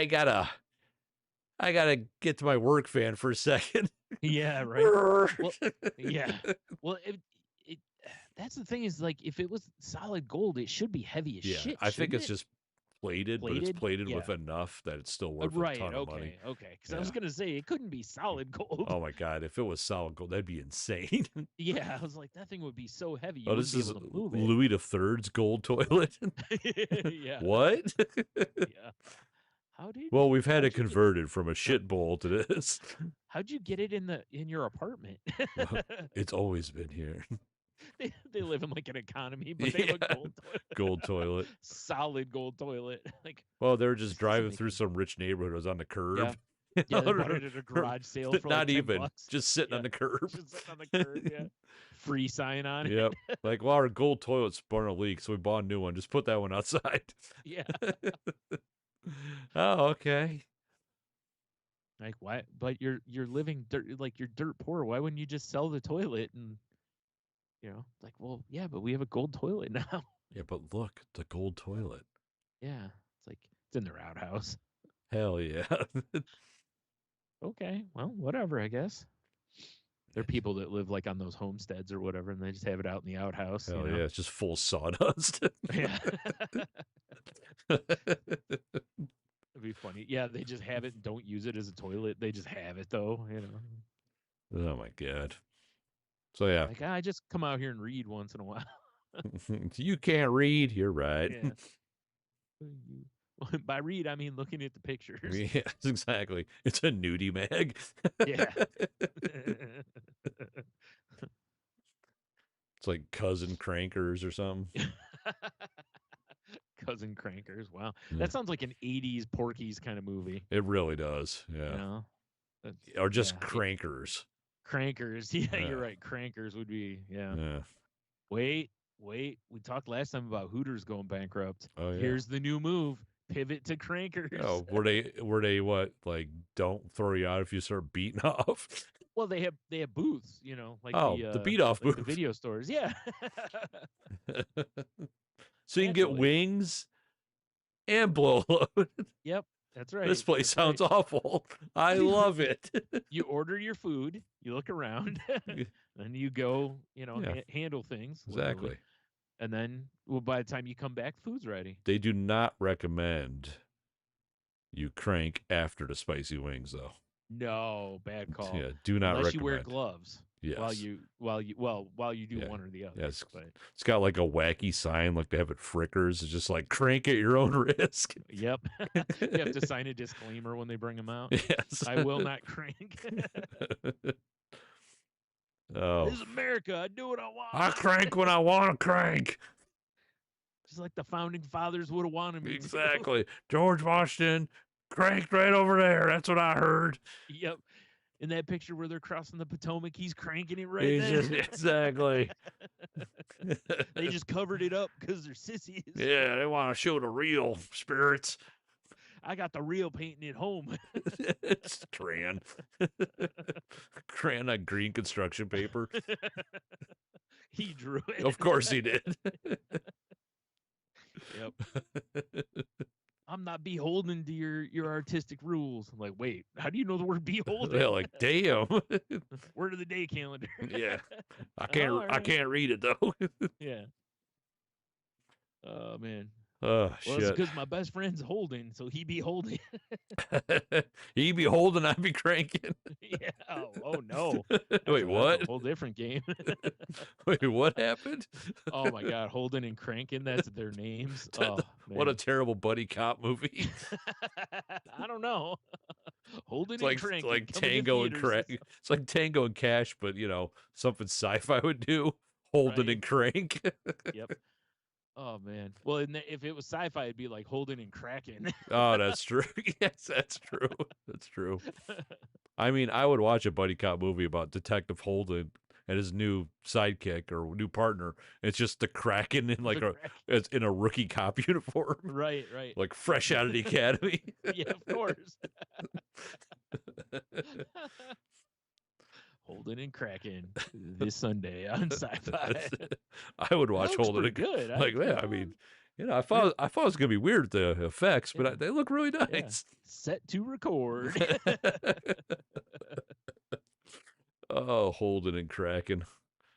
I gotta get to my work van for a second. Yeah, right. Well, yeah. Well, it that's the thing is like if it was solid gold, it should be heavy as Yeah, shit, I think shouldn't it's it? just plated, but it's Plated? plated with Yeah. enough that it's still worth a Right. ton of money. Okay. Okay. Because I was Yeah. gonna say it couldn't be solid gold. Oh my god, if it was solid gold, that'd be insane. Yeah, I was like, that thing would be so heavy you Oh, wouldn't this be is able to move it. Louis the Third's gold toilet. Yeah. What? Yeah. How did Well, we've had how'd it you get converted from a shit bowl to this. how'd you get it in your apartment? Well, it's always been here. They live in like an economy, but they have a Yeah, gold toilet. gold toilet. Solid gold toilet. Like Well, they were just this doesn't driving make through any some rich neighborhood. It was on the yeah. curb. Yeah, they bought it at a garage sale for like Not 10 even, bucks. just sitting on Yeah. the curb. Just sitting on the curb, yeah. Free sign on it. Yep. Like, well, our gold toilet's spun a leak, so we bought a new one. Just put that one outside. Yeah. Oh, okay. Like why but you're living dirt like you're dirt poor. Why wouldn't you just sell the toilet and like, well, yeah, but we have a gold toilet now. Yeah, but look, the gold toilet. Yeah. It's like it's in their outhouse. Hell yeah. Okay, well, whatever, I guess. There are people that live like on those homesteads or whatever, and they just have it out in the outhouse. Hell yeah, it's just full sawdust. Yeah. It'd be funny. Yeah, they just have it and don't use it as a toilet. They just have it though. Oh my god. So yeah, Like I just come out here and read once in a while. you can't read. You're right. Yeah. By read, I mean looking at the pictures. Yes, exactly. It's a nudie mag. Yeah. It's like Cousin Crankers or something. Cousin Crankers. Wow. Yeah. That sounds like an 80s Porky's kind of movie. It really does. Yeah. You know? Or just Yeah. Crankers. Crankers. Yeah, Yeah. you're right. Crankers would be, yeah. Yeah. Wait. We talked last time about Hooters going bankrupt. Oh yeah. Here's the new move. Pivot to Crankers. Oh, were they what, like, don't throw you out if you start beating off? Well, they have booths, like the beat off like booth. the video stores. Yeah. So you can get Naturally. wings and blow load. Yep, that's right. This place That's sounds right. awful. I love it. You order your food, you look around, and you go, handle things. Literally. Exactly. And then, well, by the time you come back, food's ready. They do not recommend You crank after the spicy wings, though. No, bad call. Yeah, do not Unless recommend. you wear gloves. Yes. While you do one or the other. Yes. But It's got like a wacky sign, like they have at Frickers. It's just like crank at your own risk. Yep. You have to sign a disclaimer when they bring them out. Yes. I will not crank. Oh. This is America. I do what I want. I crank when I want to crank. Just like the founding fathers would have wanted me Exactly. George Washington cranked right over there. That's what I heard. Yep. In that picture where they're crossing the Potomac, he's cranking it right there. Exactly. They just covered it up because they're sissies. Yeah, they want to show the real spirits. I got the real painting at home. It's crayon. Crayon on green construction paper. He drew it. Of course he did. Yep. I'm not beholden to your artistic rules. I'm like, wait, how do you know the word beholden? They're like, damn. Word of the day calendar. Yeah. I can't read it though. Yeah. Oh man. Oh, well, shit. it's because my best friend's holding, so he be holding. He be holding, I be cranking. Yeah. Oh no. Wait, what? That's a whole different game. Wait, what happened? Oh my God, Holden and Crankin, that's their names. Oh, what a terrible buddy cop movie. I don't know. Holden It's like, and Crankin. like Tango and Crank. It's like Tango and Cash, but something sci-fi would do. Holden and Crank. Yep. Oh man. Well, if it was sci-fi, it'd be like Holden and Kraken. Oh, that's true. Yes, that's true. That's true. I mean, I would watch a buddy cop movie about Detective Holden and his new sidekick or new partner. It's just the Kraken in it's in a rookie cop uniform. Right. Like fresh out of the academy. Yeah, of course. Holden and Kraken this Sunday on Sci-Fi. I would watch Holden and good. I mean, I thought it was gonna be weird the effects, but they look really nice. Yeah. Set to record. Oh, Holden and Kraken.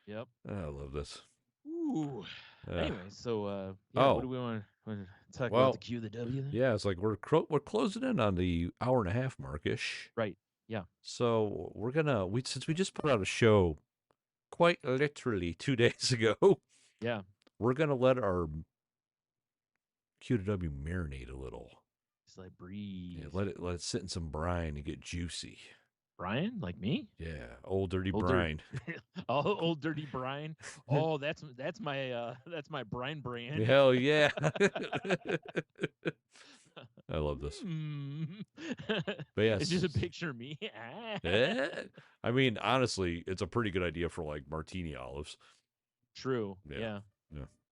Yep. I love this. Ooh. Anyway, so what do we want to talk about? The QoftheW then? Yeah, it's like we're closing in on the hour and a half markish. Right. Yeah. So we're gonna since we just put out a show quite literally 2 days ago. Yeah. We're gonna let our QoftheW marinate a little. Just like breathe. Yeah, let it sit in some brine and get juicy. Brian, like me? Yeah, old dirty brine. Oh, old dirty brine. Oh, that's my brine brand. Hell yeah. I love this. But yes, it's just a picture of me. I mean, honestly, it's a pretty good idea for like martini olives. True. Yeah.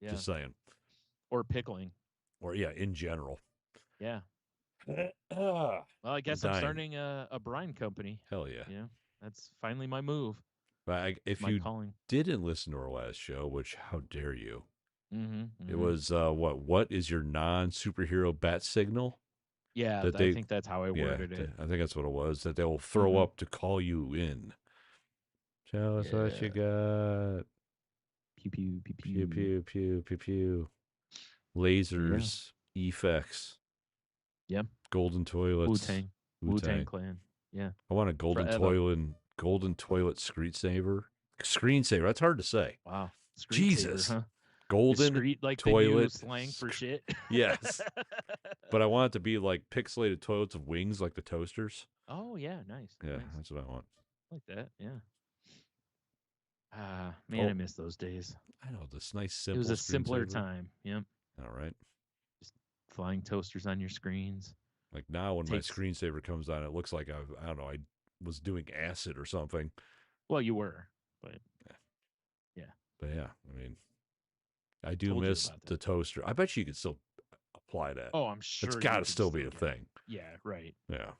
Just saying. Or pickling. Or in general. Yeah. Well, I guess I'm starting a brine company. Hell yeah. Yeah. That's finally my move. But if you didn't listen to our last show, which how dare you? It was what is your non-superhero bat signal? Yeah, I think that's how I worded it. I think that's what it was, that they will throw up to call you in. Tell us what you got. Pew, pew, pew, pew. Pew, pew, pew, pew, pew. Lasers, effects. Yeah. Golden toilets. Wu-Tang Clan. Yeah. I want a golden toilet screensaver. Screensaver. That's hard to say. Wow. Jesus. Huh? Golden toilet slang for shit. Yes. But I want it to be like pixelated toilets of wings, like the toasters. Oh yeah, nice. Yeah, nice. That's what I want. Like that, yeah. Man, I miss those days. I know, this nice simple. It was a simpler time. Yep. All right. Just flying toasters on your screens. Like now, when my screensaver comes on, it looks like I don't know, I was doing acid or something. Well, you were, but yeah. But yeah, I mean, I do miss the toaster. I bet you could still apply that. Oh, I'm sure. It's got to still be a thing. Yeah, right. Yeah.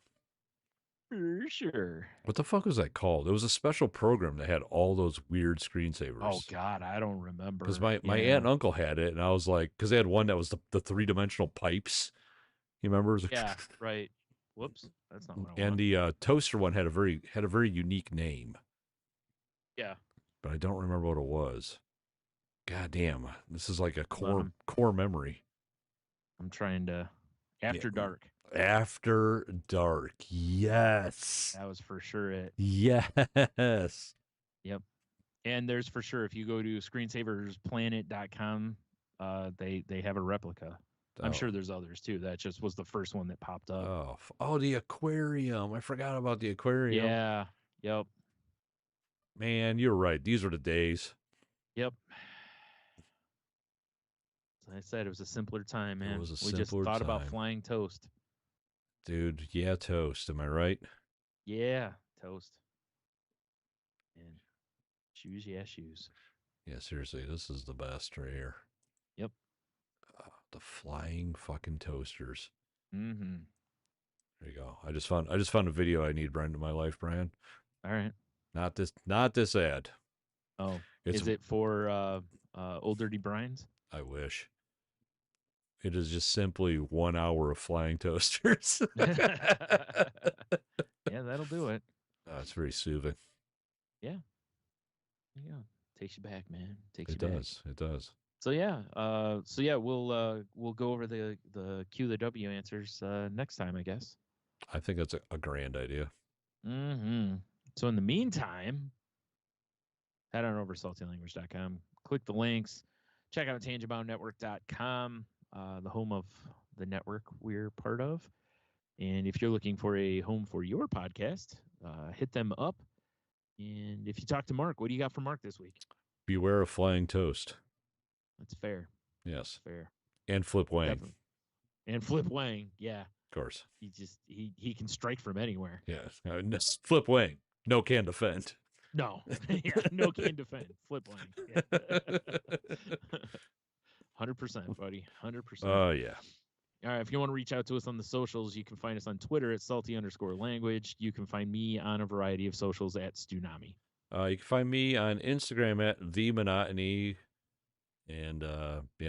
For sure. What the fuck was that called? It was a special program that had all those weird screensavers. Oh, God, I don't remember. Because my aunt and uncle had it, and I was like, because they had one that was the three-dimensional pipes. You remember? It was yeah, right. Whoops. That's not what I want. And the toaster one had a very unique name. Yeah. But I don't remember what it was. God damn. This is like a core memory. I'm trying to... After dark. After Dark. Yes. That was for sure it. Yes. Yep. And there's for sure, if you go to screensaversplanet.com, they have a replica. I'm sure there's others too. That just was the first one that popped up. Oh, the aquarium. I forgot about the aquarium. Yeah. Yep. Man, you're right. These are the days. Yep. As I said, it was a simpler time, man. It was a We just simpler thought about time. flying toast. Dude, yeah, toast. Am I right? Yeah, toast. And shoes, yeah, shoes. Yeah, seriously, this is the best right here. Yep. The flying fucking toasters. Mm-hmm. There you go. I just found a video I need, Brian, in my life, Brian. All right. Not this ad. Oh, is it for Old Dirty Brian's? I wish. It is just simply 1 hour of flying toasters. Yeah, that'll do it. It's very soothing. Yeah. There you go. Takes you back, man. Takes It you back. does. It does. So yeah. We'll go over the QoftheW answers next time, I guess. I think that's a grand idea. Mm-hmm. So in the meantime, head on over to saltylanguage.com. Click the links. Check out tangentboundnetwork.com, the home of the network we're part of. And if you're looking for a home for your podcast, hit them up. And if you talk to Mark, what do you got for Mark this week? Beware of flying toast. That's fair. Yes. Fair. And Flip Wang. Definitely. And Flip Wang, yeah. Of course. He can strike from anywhere. Yes. Flip Wang. No can defend. No. Yeah, no can defend. Flip Wang. Yeah. 100%, buddy. 100%. Oh, yeah. All right. If you want to reach out to us on the socials, you can find us on Twitter at salty_language. You can find me on a variety of socials at Stunami. You can find me on Instagram at The Monotony. And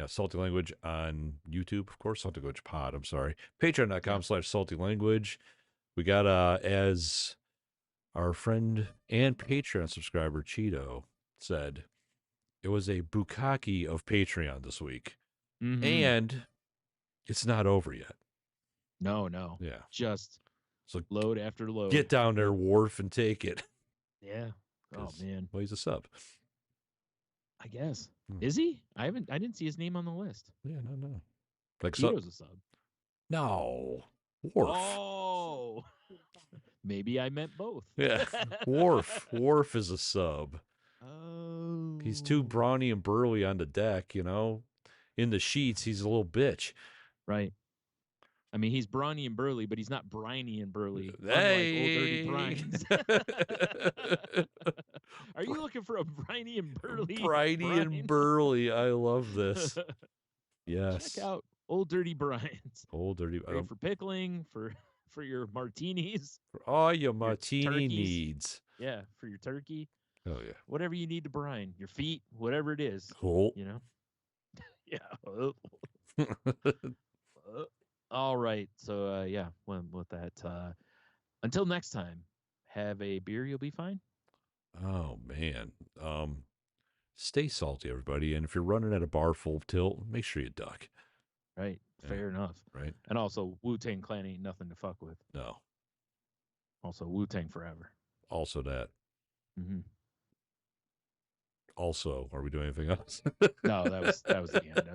Salty Language on YouTube, of course, Salty Language Pod, I'm sorry. Patreon.com/Salty Language. We got, as our friend and Patreon subscriber, Cheeto, said, it was a bukkake of Patreon this week. Mm-hmm. And it's not over yet. No. Yeah. Just so load after load. Get down there, Wharf, and take it. Yeah. Oh, man. Well, he's a sub. I guess. Is he? I didn't see his name on the list. Yeah, no. Like Cheeto's a sub. No. Wharf. Oh. Maybe I meant both. Yeah. Wharf. Wharf is a sub. Oh. He's too brawny and burly on the deck, you know. In the sheets, he's a little bitch. Right. I mean, he's brawny and burly, but he's not briny and burly. Hey. Unlike Old Dirty Brian's. Are you looking for a briny and burly? Briny and burly. I love this. Yes. Check out Old Dirty Brian's. Old Dirty. Great for pickling, for your martinis. For all your martini turkeys. needs. Yeah, for your turkey. Oh, yeah. Whatever you need to brine. Your feet, whatever it is. Cool. You know? Yeah. All right. So, well, with that, until next time, have a beer, you'll be fine. Oh, man. Stay salty, everybody. And if you're running at a bar full tilt, make sure you duck. Right. Fair enough. Right. And also, Wu-Tang Clan ain't nothing to fuck with. No. Also, Wu-Tang forever. Also that. Mm-hmm. Also, are we doing anything else? No, that was the end.